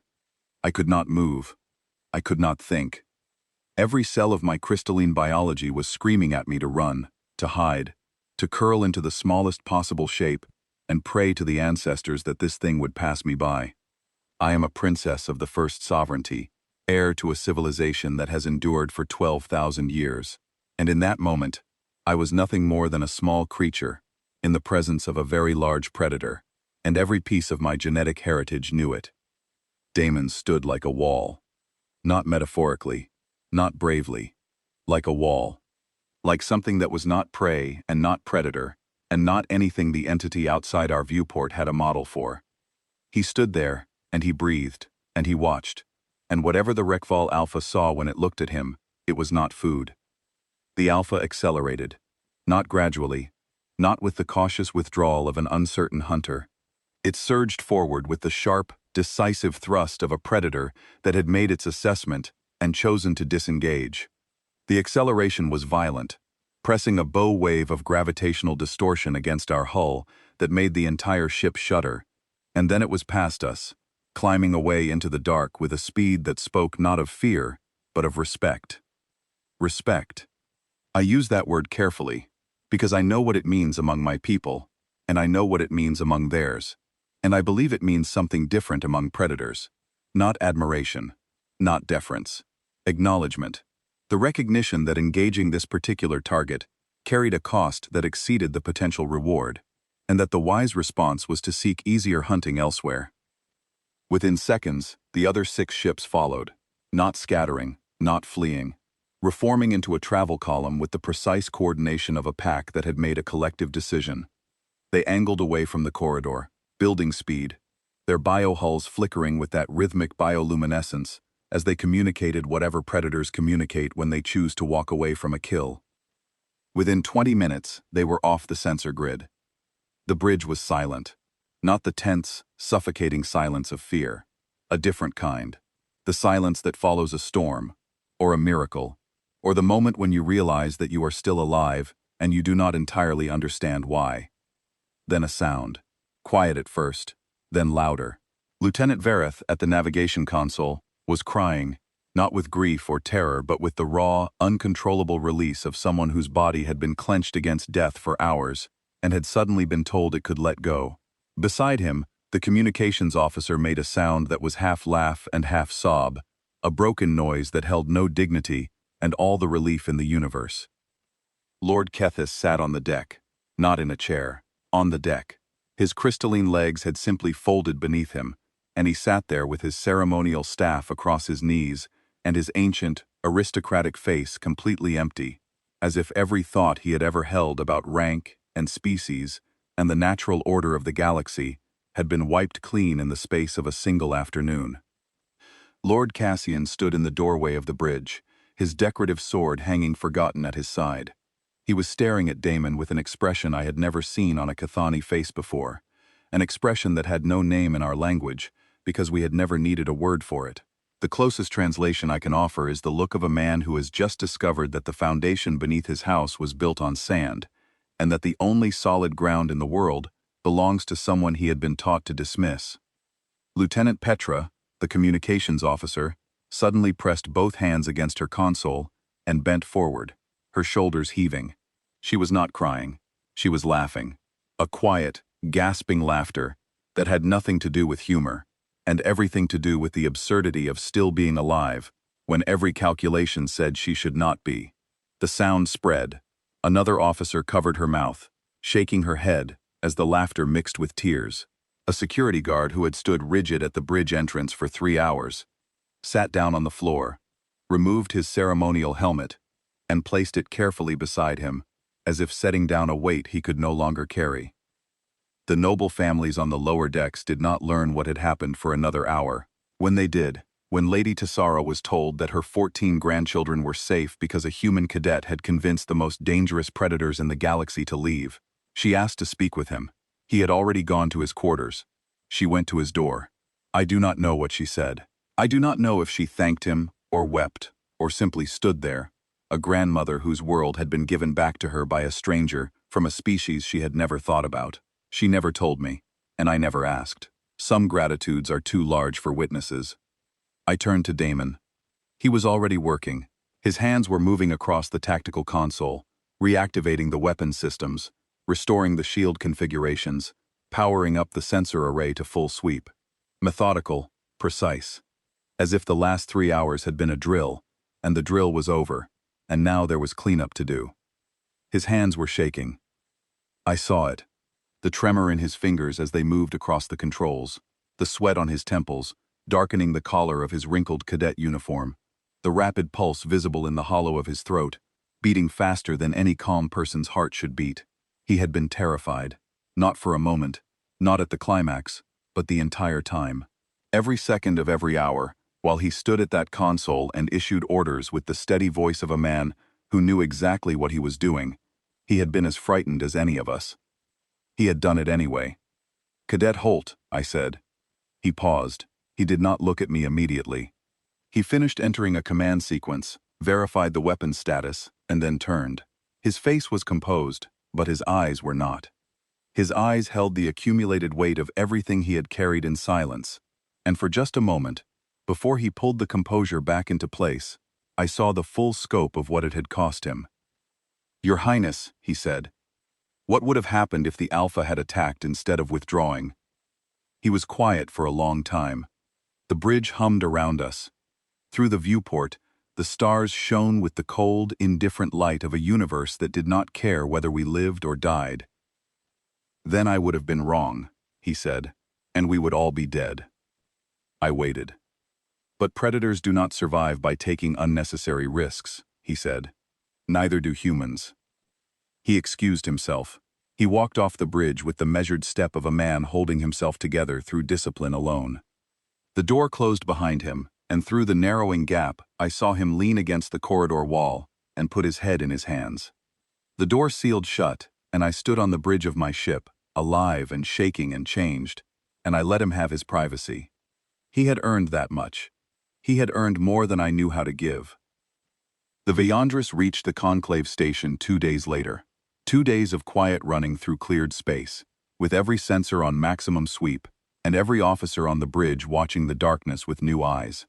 I could not move. I could not think. Every cell of my crystalline biology was screaming at me to run, to hide, to curl into the smallest possible shape, and pray to the ancestors that this thing would pass me by. I am a princess of the first sovereignty, heir to a civilization that has endured for 12,000 years. And in that moment, I was nothing more than a small creature, in the presence of a very large predator, and every piece of my genetic heritage knew it. Damon stood like a wall. Not metaphorically, not bravely, like a wall. Like something that was not prey and not predator, and not anything the entity outside our viewport had a model for. He stood there, and he breathed, and he watched, and whatever the Rekval Alpha saw when it looked at him, it was not food. The Alpha accelerated, not gradually, not with the cautious withdrawal of an uncertain hunter. It surged forward with the sharp, decisive thrust of a predator that had made its assessment and chosen to disengage. The acceleration was violent, pressing a bow wave of gravitational distortion against our hull that made the entire ship shudder, and then it was past us, climbing away into the dark with a speed that spoke not of fear, but of respect. Respect. I use that word carefully, because I know what it means among my people, and I know what it means among theirs. And I believe it means something different among predators. Not admiration, not deference. Acknowledgement. The recognition that engaging this particular target carried a cost that exceeded the potential reward, and that the wise response was to seek easier hunting elsewhere. Within seconds, the other 6 ships followed, not scattering, not fleeing, reforming into a travel column with the precise coordination of a pack that had made a collective decision. They angled away from the corridor, building speed, their biohulls flickering with that rhythmic bioluminescence as they communicated whatever predators communicate when they choose to walk away from a kill. Within 20 minutes, they were off the sensor grid. The bridge was silent, not the tense, suffocating silence of fear, a different kind, the silence that follows a storm, or a miracle, or the moment when you realize that you are still alive and you do not entirely understand why. Then a sound. Quiet at first, then louder. Lieutenant Vereth, at the navigation console, was crying, not with grief or terror but with the raw, uncontrollable release of someone whose body had been clenched against death for hours and had suddenly been told it could let go. Beside him, the communications officer made a sound that was half laugh and half sob, a broken noise that held no dignity and all the relief in the universe. Lord Kethis sat on the deck, not in a chair, on the deck. His crystalline legs had simply folded beneath him, and he sat there with his ceremonial staff across his knees and his ancient, aristocratic face completely empty, as if every thought he had ever held about rank and species and the natural order of the galaxy had been wiped clean in the space of a single afternoon. Lord Cassian stood in the doorway of the bridge, his decorative sword hanging forgotten at his side. He was staring at Damon with an expression I had never seen on a Cathani face before, an expression that had no name in our language because we had never needed a word for it. The closest translation I can offer is the look of a man who has just discovered that the foundation beneath his house was built on sand, and that the only solid ground in the world belongs to someone he had been taught to dismiss. Lieutenant Petra, the communications officer, suddenly pressed both hands against her console and bent forward, her shoulders heaving. She was not crying. She was laughing. A quiet, gasping laughter that had nothing to do with humor, and everything to do with the absurdity of still being alive when every calculation said she should not be. The sound spread. Another officer covered her mouth, shaking her head as the laughter mixed with tears. A security guard who had stood rigid at the bridge entrance for 3 hours sat down on the floor, removed his ceremonial helmet, and placed it carefully beside him, as if setting down a weight he could no longer carry. The noble families on the lower decks did not learn what had happened for another hour. When they did, when Lady Tessara was told that her 14 grandchildren were safe because a human cadet had convinced the most dangerous predators in the galaxy to leave, she asked to speak with him. He had already gone to his quarters. She went to his door. I do not know what she said. I do not know if she thanked him, or wept, or simply stood there, a grandmother whose world had been given back to her by a stranger from a species she had never thought about. She never told me, and I never asked. Some gratitudes are too large for witnesses. I turned to Damon. He was already working. His hands were moving across the tactical console, reactivating the weapon systems, restoring the shield configurations, powering up the sensor array to full sweep. Methodical, precise. As if the last 3 hours had been a drill, and the drill was over, and now there was cleanup to do. His hands were shaking. I saw it. The tremor in his fingers as they moved across the controls, the sweat on his temples, darkening the collar of his wrinkled cadet uniform, the rapid pulse visible in the hollow of his throat, beating faster than any calm person's heart should beat. He had been terrified, not for a moment, not at the climax, but the entire time. Every second of every hour, while he stood at that console and issued orders with the steady voice of a man who knew exactly what he was doing, he had been as frightened as any of us. He had done it anyway. "Cadet Holt," I said. He paused. He did not look at me immediately. He finished entering a command sequence, verified the weapon status, and then turned. His face was composed, but his eyes were not. His eyes held the accumulated weight of everything he had carried in silence, and for just a moment, before he pulled the composure back into place, I saw the full scope of what it had cost him. "Your Highness," he said, "what would have happened if the Alpha had attacked instead of withdrawing?" He was quiet for a long time. The bridge hummed around us. Through the viewport, the stars shone with the cold, indifferent light of a universe that did not care whether we lived or died. "Then I would have been wrong," he said, "and we would all be dead." I waited. "But predators do not survive by taking unnecessary risks," he said. "Neither do humans." He excused himself. He walked off the bridge with the measured step of a man holding himself together through discipline alone. The door closed behind him, and through the narrowing gap, I saw him lean against the corridor wall and put his head in his hands. The door sealed shut, and I stood on the bridge of my ship, alive and shaking and changed, and I let him have his privacy. He had earned that much. He had earned more than I knew how to give. The Vyandris reached the Conclave station 2 days later. 2 days of quiet running through cleared space, with every sensor on maximum sweep, and every officer on the bridge watching the darkness with new eyes.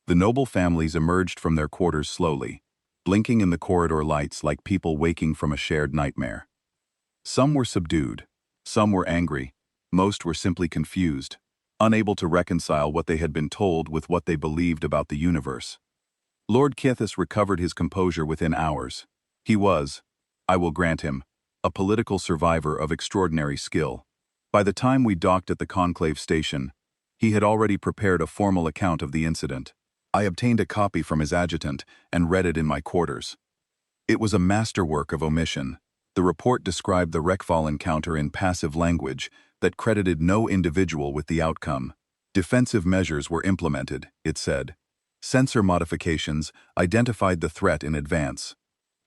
The noble families emerged from their quarters slowly, blinking in the corridor lights like people waking from a shared nightmare. Some were subdued, some were angry, most were simply confused, unable to reconcile what they had been told with what they believed about the universe. Lord Kithis recovered his composure within hours. He was, I will grant him, a political survivor of extraordinary skill. By the time we docked at the Conclave station, he had already prepared a formal account of the incident. I obtained a copy from his adjutant and read it in my quarters. It was a masterwork of omission. The report described the Rekval encounter in passive language that credited no individual with the outcome. Defensive measures were implemented, it said. Sensor modifications identified the threat in advance.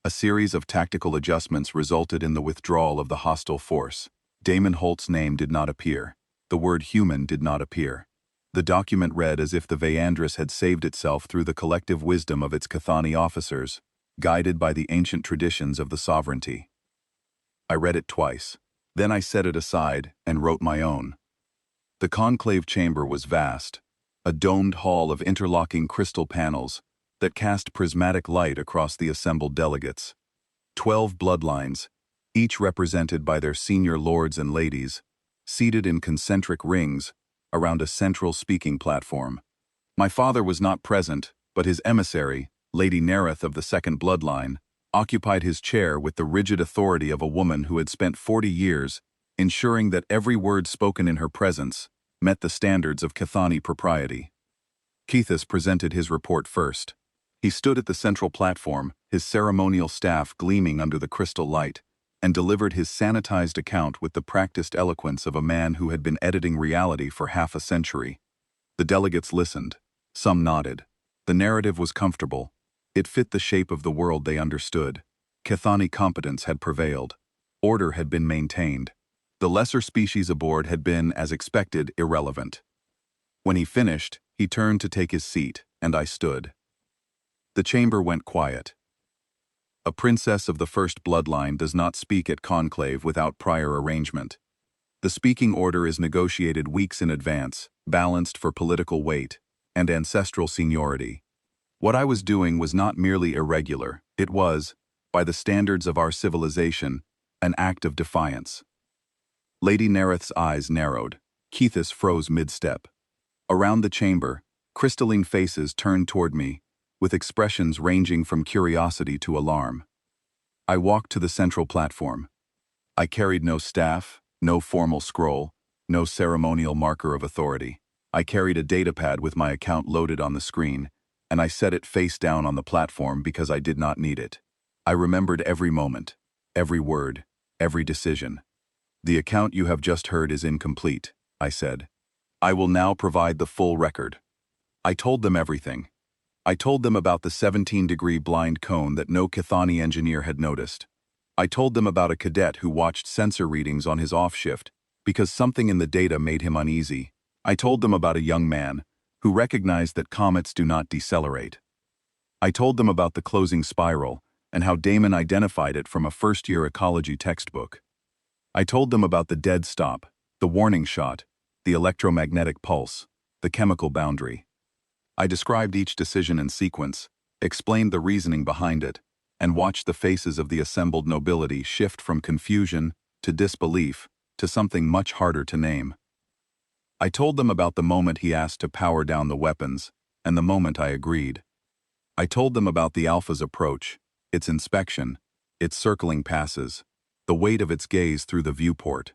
A series of tactical adjustments resulted in the withdrawal of the hostile force. Damon Holt's name did not appear. The word human did not appear. The document read as if the Vyandris had saved itself through the collective wisdom of its Cathani officers, guided by the ancient traditions of the sovereignty. I read it twice. Then I set it aside and wrote my own. The conclave chamber was vast, a domed hall of interlocking crystal panels that cast prismatic light across the assembled delegates. 12 bloodlines, each represented by their senior lords and ladies, seated in concentric rings around a central speaking platform. My father was not present, but his emissary, Lady Nerith of the Second Bloodline, occupied his chair with the rigid authority of a woman who had spent 40 years ensuring that every word spoken in her presence met the standards of Cathani propriety. Kithis presented his report first. He stood at the central platform, his ceremonial staff gleaming under the crystal light, and delivered his sanitized account with the practiced eloquence of a man who had been editing reality for half a century. The delegates listened. Some nodded. The narrative was comfortable. It fit the shape of the world they understood. Cathani competence had prevailed. Order had been maintained. The lesser species aboard had been, as expected, irrelevant. When he finished, he turned to take his seat, and I stood. The chamber went quiet. A princess of the first bloodline does not speak at conclave without prior arrangement. The speaking order is negotiated weeks in advance, balanced for political weight and ancestral seniority. What I was doing was not merely irregular, it was, by the standards of our civilization, an act of defiance. Lady Nereth's eyes narrowed. Keithis froze mid-step. Around the chamber, crystalline faces turned toward me, with expressions ranging from curiosity to alarm. I walked to the central platform. I carried no staff, no formal scroll, no ceremonial marker of authority. I carried a datapad with my account loaded on the screen, and I set it face down on the platform because I did not need it. I remembered every moment, every word, every decision. The account you have just heard is incomplete, I said. I will now provide the full record. I told them everything. I told them about the 17-degree blind cone that no Chthoni engineer had noticed. I told them about a cadet who watched sensor readings on his off shift because something in the data made him uneasy. I told them about a young man who recognized that comets do not decelerate. I told them about the closing spiral and how Damon identified it from a first-year ecology textbook. I told them about the dead stop, the warning shot, the electromagnetic pulse, the chemical boundary. I described each decision in sequence, explained the reasoning behind it, and watched the faces of the assembled nobility shift from confusion to disbelief to something much harder to name. I told them about the moment he asked to power down the weapons, and the moment I agreed. I told them about the Alpha's approach, its inspection, its circling passes, the weight of its gaze through the viewport.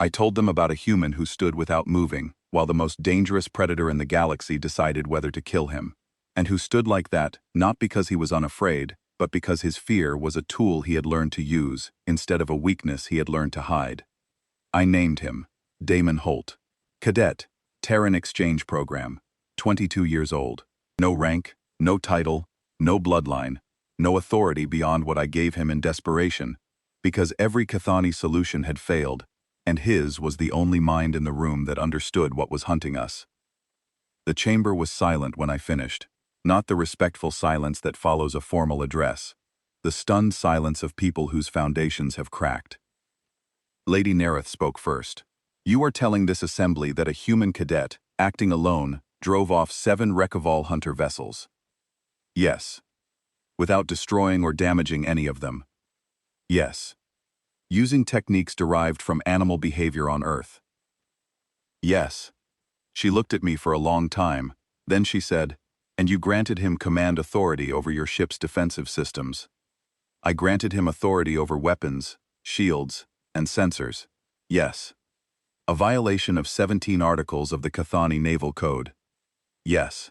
I told them about a human who stood without moving, while the most dangerous predator in the galaxy decided whether to kill him, and who stood like that not because he was unafraid, but because his fear was a tool he had learned to use instead of a weakness he had learned to hide. I named him Damon Holt. Cadet, Terran Exchange Program, 22 years old. No rank, no title, no bloodline, no authority beyond what I gave him in desperation, because every Chthoni solution had failed, and his was the only mind in the room that understood what was hunting us. The chamber was silent when I finished, not the respectful silence that follows a formal address, the stunned silence of people whose foundations have cracked. Lady Nereth spoke first. You are telling this assembly that a human cadet, acting alone, drove off 7 Rekoval hunter vessels. Yes. Without destroying or damaging any of them. Yes. Using techniques derived from animal behavior on Earth. Yes. She looked at me for a long time, then she said, and you granted him command authority over your ship's defensive systems. I granted him authority over weapons, shields, and sensors. Yes. A violation of 17 articles of the Chthoni Naval Code. Yes.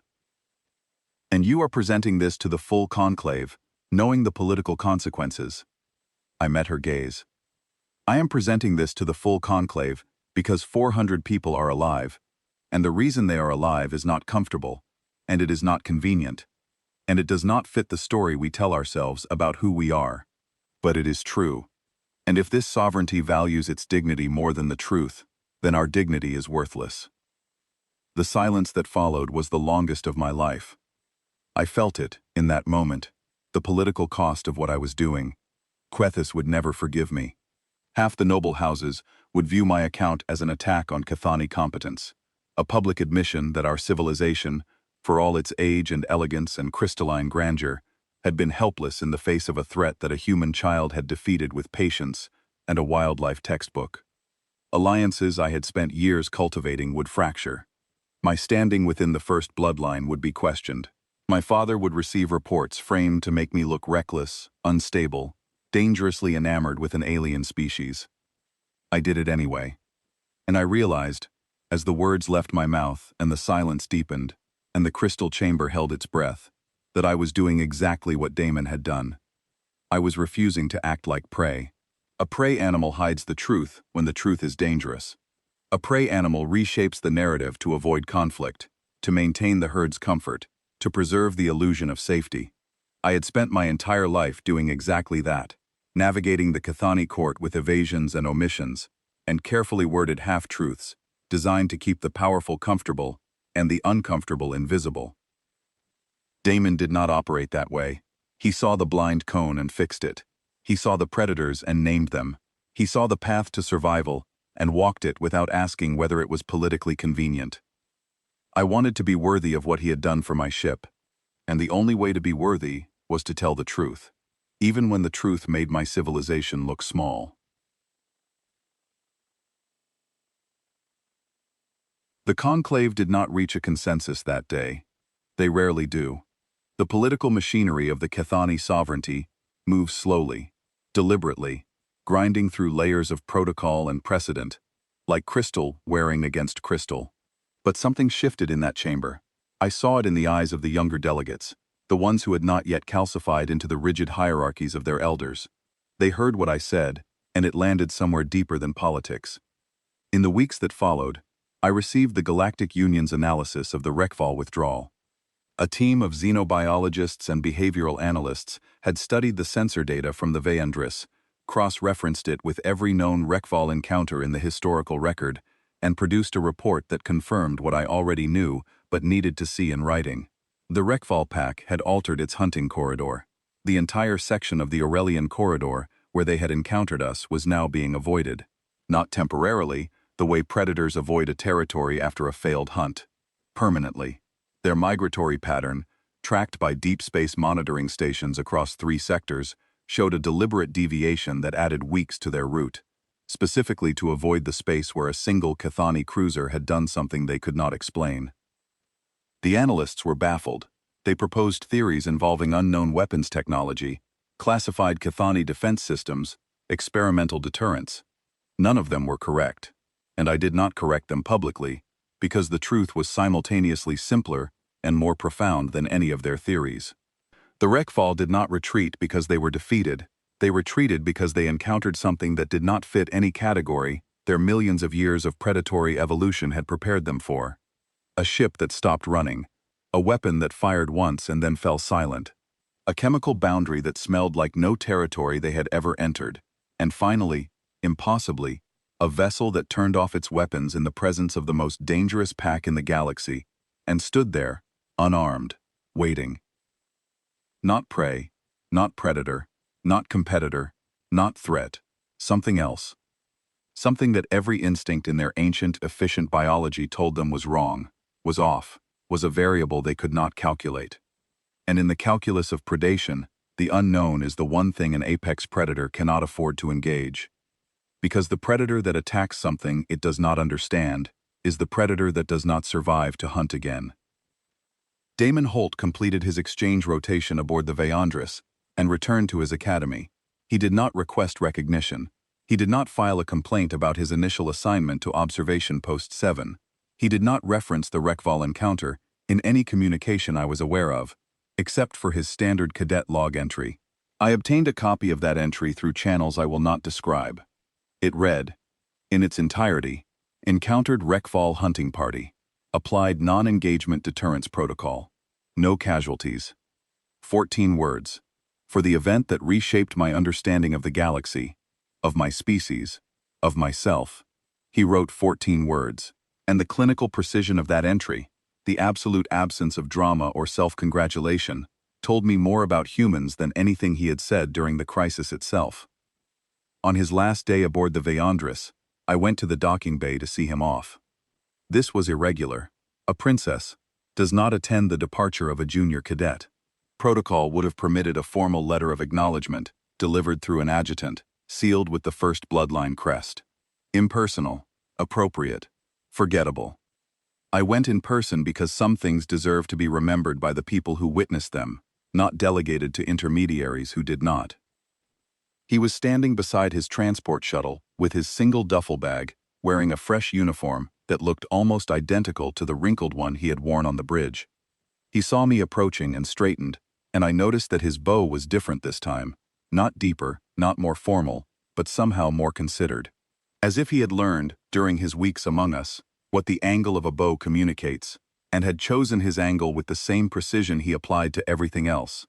And you are presenting this to the full conclave, knowing the political consequences. I met her gaze. I am presenting this to the full conclave because 400 people are alive, and the reason they are alive is not comfortable, and it is not convenient, and it does not fit the story we tell ourselves about who we are. But it is true, and if this sovereignty values its dignity more than the truth, then our dignity is worthless. The silence that followed was the longest of my life. I felt it, in that moment, the political cost of what I was doing. Quethis would never forgive me. Half the noble houses would view my account as an attack on Chthoni competence, a public admission that our civilization, for all its age and elegance and crystalline grandeur, had been helpless in the face of a threat that a human child had defeated with patience and a wildlife textbook. Alliances I had spent years cultivating would fracture. My standing within the first bloodline would be questioned. My father would receive reports framed to make me look reckless, unstable, dangerously enamored with an alien species. I did it anyway. And I realized, as the words left my mouth and the silence deepened, and the crystal chamber held its breath, that I was doing exactly what Damon had done. I was refusing to act like prey. A prey animal hides the truth when the truth is dangerous. A prey animal reshapes the narrative to avoid conflict, to maintain the herd's comfort, to preserve the illusion of safety. I had spent my entire life doing exactly that, navigating the Chthoni court with evasions and omissions, and carefully worded half-truths, designed to keep the powerful comfortable and the uncomfortable invisible. Damon did not operate that way. He saw the blind cone and fixed it. He saw the predators and named them. He saw the path to survival and walked it without asking whether it was politically convenient. I wanted to be worthy of what he had done for my ship, and the only way to be worthy was to tell the truth, even when the truth made my civilization look small. The conclave did not reach a consensus that day. They rarely do. The political machinery of the Cathani sovereignty moves slowly, deliberately, grinding through layers of protocol and precedent, like crystal wearing against crystal. But something shifted in that chamber. I saw it in the eyes of the younger delegates, the ones who had not yet calcified into the rigid hierarchies of their elders. They heard what I said, and it landed somewhere deeper than politics. In the weeks that followed, I received the Galactic Union's analysis of the Rekval withdrawal. A team of xenobiologists and behavioral analysts had studied the sensor data from the Veyandris, cross-referenced it with every known Rekval encounter in the historical record, and produced a report that confirmed what I already knew but needed to see in writing. The Rekval pack had altered its hunting corridor. The entire section of the Aurelian corridor where they had encountered us was now being avoided. Not temporarily, the way predators avoid a territory after a failed hunt. Permanently. Their migratory pattern, tracked by deep space monitoring stations across 3 sectors, showed a deliberate deviation that added weeks to their route, specifically to avoid the space where a single Cathani cruiser had done something they could not explain. The analysts were baffled. They proposed theories involving unknown weapons technology, classified Cathani defense systems, experimental deterrence. None of them were correct, and I did not correct them publicly, because the truth was simultaneously simpler and more profound than any of their theories. The Rekval did not retreat because they were defeated. They retreated because they encountered something that did not fit any category their millions of years of predatory evolution had prepared them for. A ship that stopped running, a weapon that fired once and then fell silent, a chemical boundary that smelled like no territory they had ever entered, and finally, impossibly, a vessel that turned off its weapons in the presence of the most dangerous pack in the galaxy, and stood there, unarmed, waiting. Not prey, not predator, not competitor, not threat, something else. Something that every instinct in their ancient, efficient biology told them was wrong, was off, was a variable they could not calculate. And in the calculus of predation, the unknown is the one thing an apex predator cannot afford to engage. Because the predator that attacks something it does not understand is the predator that does not survive to hunt again. Damon Holt completed his exchange rotation aboard the Veyandris and returned to his academy. He did not request recognition. He did not file a complaint about his initial assignment to Observation Post 7. He did not reference the Rekval encounter in any communication I was aware of, except for his standard cadet log entry. I obtained a copy of that entry through channels I will not describe. It read, in its entirety, encountered Rekval hunting party. Applied non-engagement deterrence protocol. No casualties. 14 words. For the event that reshaped my understanding of the galaxy, of my species, of myself. He wrote 14 words. And the clinical precision of that entry, the absolute absence of drama or self-congratulation, told me more about humans than anything he had said during the crisis itself. On his last day aboard the Veyandris, I went to the docking bay to see him off. This was irregular. A princess does not attend the departure of a junior cadet. Protocol would have permitted a formal letter of acknowledgement, delivered through an adjutant, sealed with the first bloodline crest. Impersonal, appropriate, forgettable. I went in person because some things deserve to be remembered by the people who witnessed them, not delegated to intermediaries who did not. He was standing beside his transport shuttle with his single duffel bag, wearing a fresh uniform that looked almost identical to the wrinkled one he had worn on the bridge. He saw me approaching and straightened, and I noticed that his bow was different this time, not deeper, not more formal, but somehow more considered. As if he had learned, during his weeks among us, what the angle of a bow communicates, and had chosen his angle with the same precision he applied to everything else.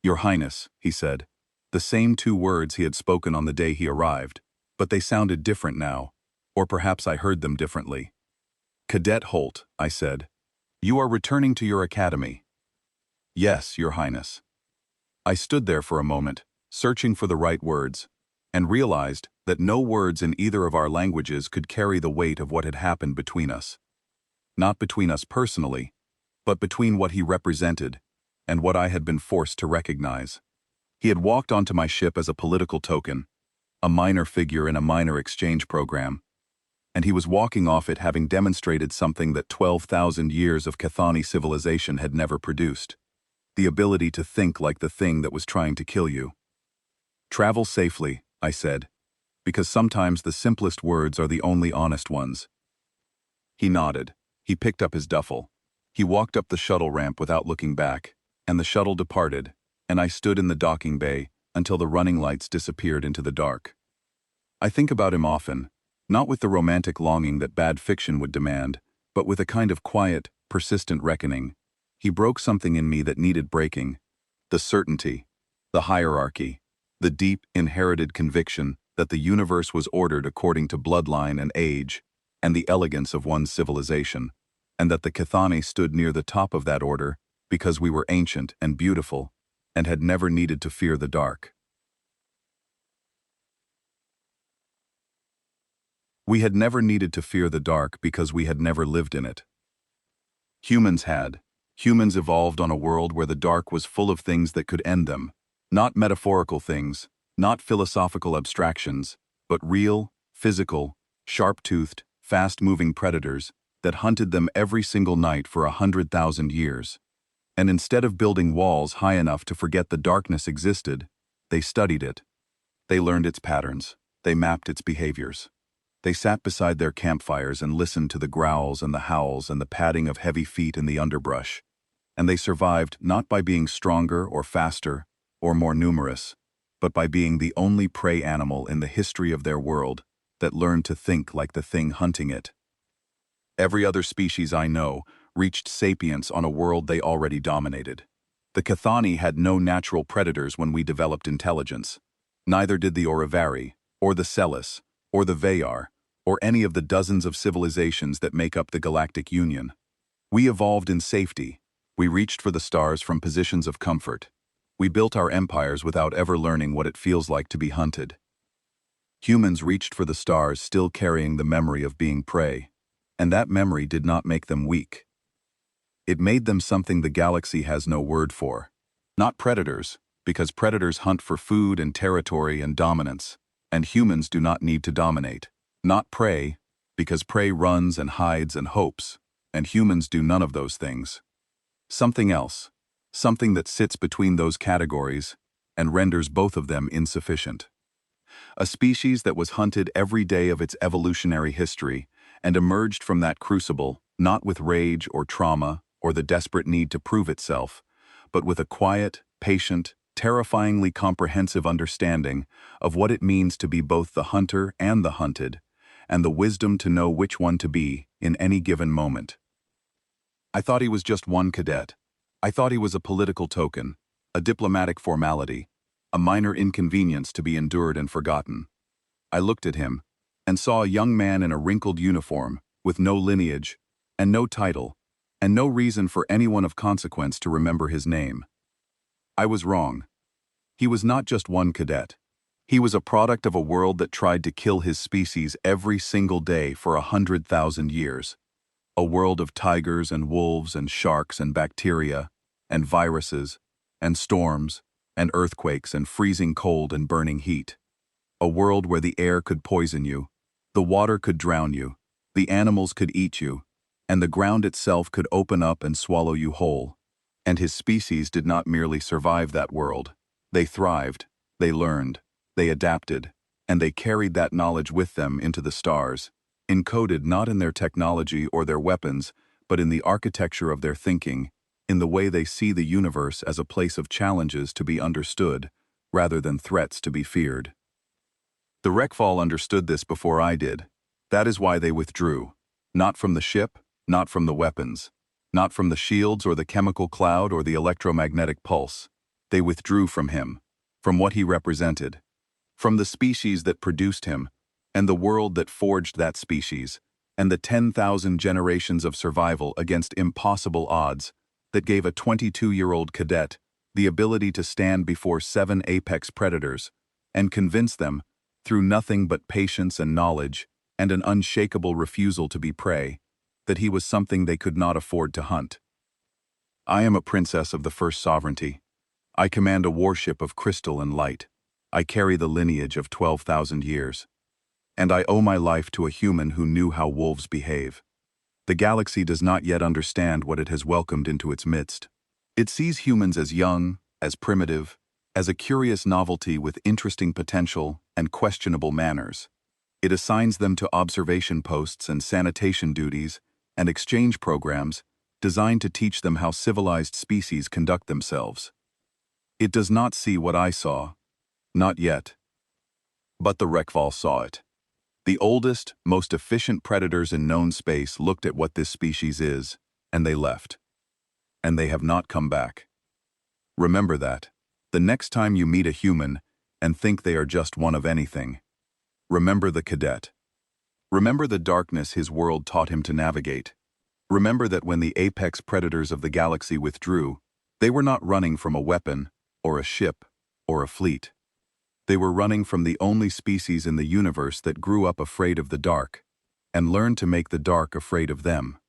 Your Highness, he said, the same 2 words he had spoken on the day he arrived, but they sounded different now, or perhaps I heard them differently. Cadet Holt, I said, you are returning to your academy. Yes, Your Highness. I stood there for a moment, searching for the right words, and realized that no words in either of our languages could carry the weight of what had happened between us. Not between us personally, but between what he represented and what I had been forced to recognize. He had walked onto my ship as a political token, a minor figure in a minor exchange program, and he was walking off it having demonstrated something that 12,000 years of Cathani civilization had never produced: the ability to think like the thing that was trying to kill you. Travel safely, I said, because sometimes the simplest words are the only honest ones. He nodded. He picked up his duffel. He walked up the shuttle ramp without looking back, and the shuttle departed, and I stood in the docking bay until the running lights disappeared into the dark. I think about him often, not with the romantic longing that bad fiction would demand, but with a kind of quiet, persistent reckoning. He broke something in me that needed breaking: the certainty, the hierarchy, the deep, inherited conviction that the universe was ordered according to bloodline and age, and the elegance of one's civilization, and that the Cathani stood near the top of that order because we were ancient and beautiful, and had never needed to fear the dark. We had never needed to fear the dark because we had never lived in it. Humans had. Humans evolved on a world where the dark was full of things that could end them. Not metaphorical things, not philosophical abstractions, but real, physical, sharp-toothed, fast-moving predators that hunted them every single night for 100,000 years. And instead of building walls high enough to forget the darkness existed, they studied it. They learned its patterns. They mapped its behaviors. They sat beside their campfires and listened to the growls and the howls and the padding of heavy feet in the underbrush. And they survived not by being stronger or faster or more numerous, but by being the only prey animal in the history of their world that learned to think like the thing hunting it. Every other species I know reached sapience on a world they already dominated. The Cathani had no natural predators when we developed intelligence. Neither did the Orivari, or the Celis, or the Vayar, or any of the dozens of civilizations that make up the Galactic Union. We evolved in safety. We reached for the stars from positions of comfort. We built our empires without ever learning what it feels like to be hunted. Humans reached for the stars still carrying the memory of being prey, and that memory did not make them weak. It made them something the galaxy has no word for. Not predators, because predators hunt for food and territory and dominance, and humans do not need to dominate. Not prey, because prey runs and hides and hopes, and humans do none of those things. Something else, something that sits between those categories and renders both of them insufficient. A species that was hunted every day of its evolutionary history and emerged from that crucible not with rage or trauma or the desperate need to prove itself, but with a quiet, patient, terrifyingly comprehensive understanding of what it means to be both the hunter and the hunted, and the wisdom to know which one to be in any given moment. I thought he was just one cadet. I thought he was a political token, a diplomatic formality, a minor inconvenience to be endured and forgotten. I looked at him and saw a young man in a wrinkled uniform, with no lineage, and no title, and no reason for anyone of consequence to remember his name. I was wrong. He was not just one cadet. He was a product of a world that tried to kill his species every single day for 100,000 years. A world of tigers and wolves and sharks and bacteria and viruses and storms and earthquakes and freezing cold and burning heat. A world where the air could poison you, the water could drown you, the animals could eat you, and the ground itself could open up and swallow you whole. And his species did not merely survive that world. They thrived, they learned, they adapted, and they carried that knowledge with them into the stars, encoded not in their technology or their weapons, but in the architecture of their thinking, in the way they see the universe as a place of challenges to be understood, rather than threats to be feared. The Rekfall understood this before I did. That is why they withdrew. Not from the ship, not from the weapons, not from the shields or the chemical cloud or the electromagnetic pulse. They withdrew from him, from what he represented, from the species that produced him, and the world that forged that species, and the 10,000 generations of survival against impossible odds, that gave a 22-year-old cadet the ability to stand before 7 apex predators and convince them, through nothing but patience and knowledge and an unshakable refusal to be prey, that he was something they could not afford to hunt. I am a princess of the first sovereignty. I command a warship of crystal and light. I carry the lineage of 12,000 years. And I owe my life to a human who knew how wolves behave. The galaxy does not yet understand what it has welcomed into its midst. It sees humans as young, as primitive, as a curious novelty with interesting potential and questionable manners. It assigns them to observation posts and sanitation duties and exchange programs designed to teach them how civilized species conduct themselves. It does not see what I saw, not yet. But the Rekval saw it. The oldest, most efficient predators in known space looked at what this species is, and they left. And they have not come back. Remember that. The next time you meet a human and think they are just one of anything, remember the cadet. Remember the darkness his world taught him to navigate. Remember that when the apex predators of the galaxy withdrew, they were not running from a weapon, or a ship, or a fleet. They were running from the only species in the universe that grew up afraid of the dark, and learned to make the dark afraid of them.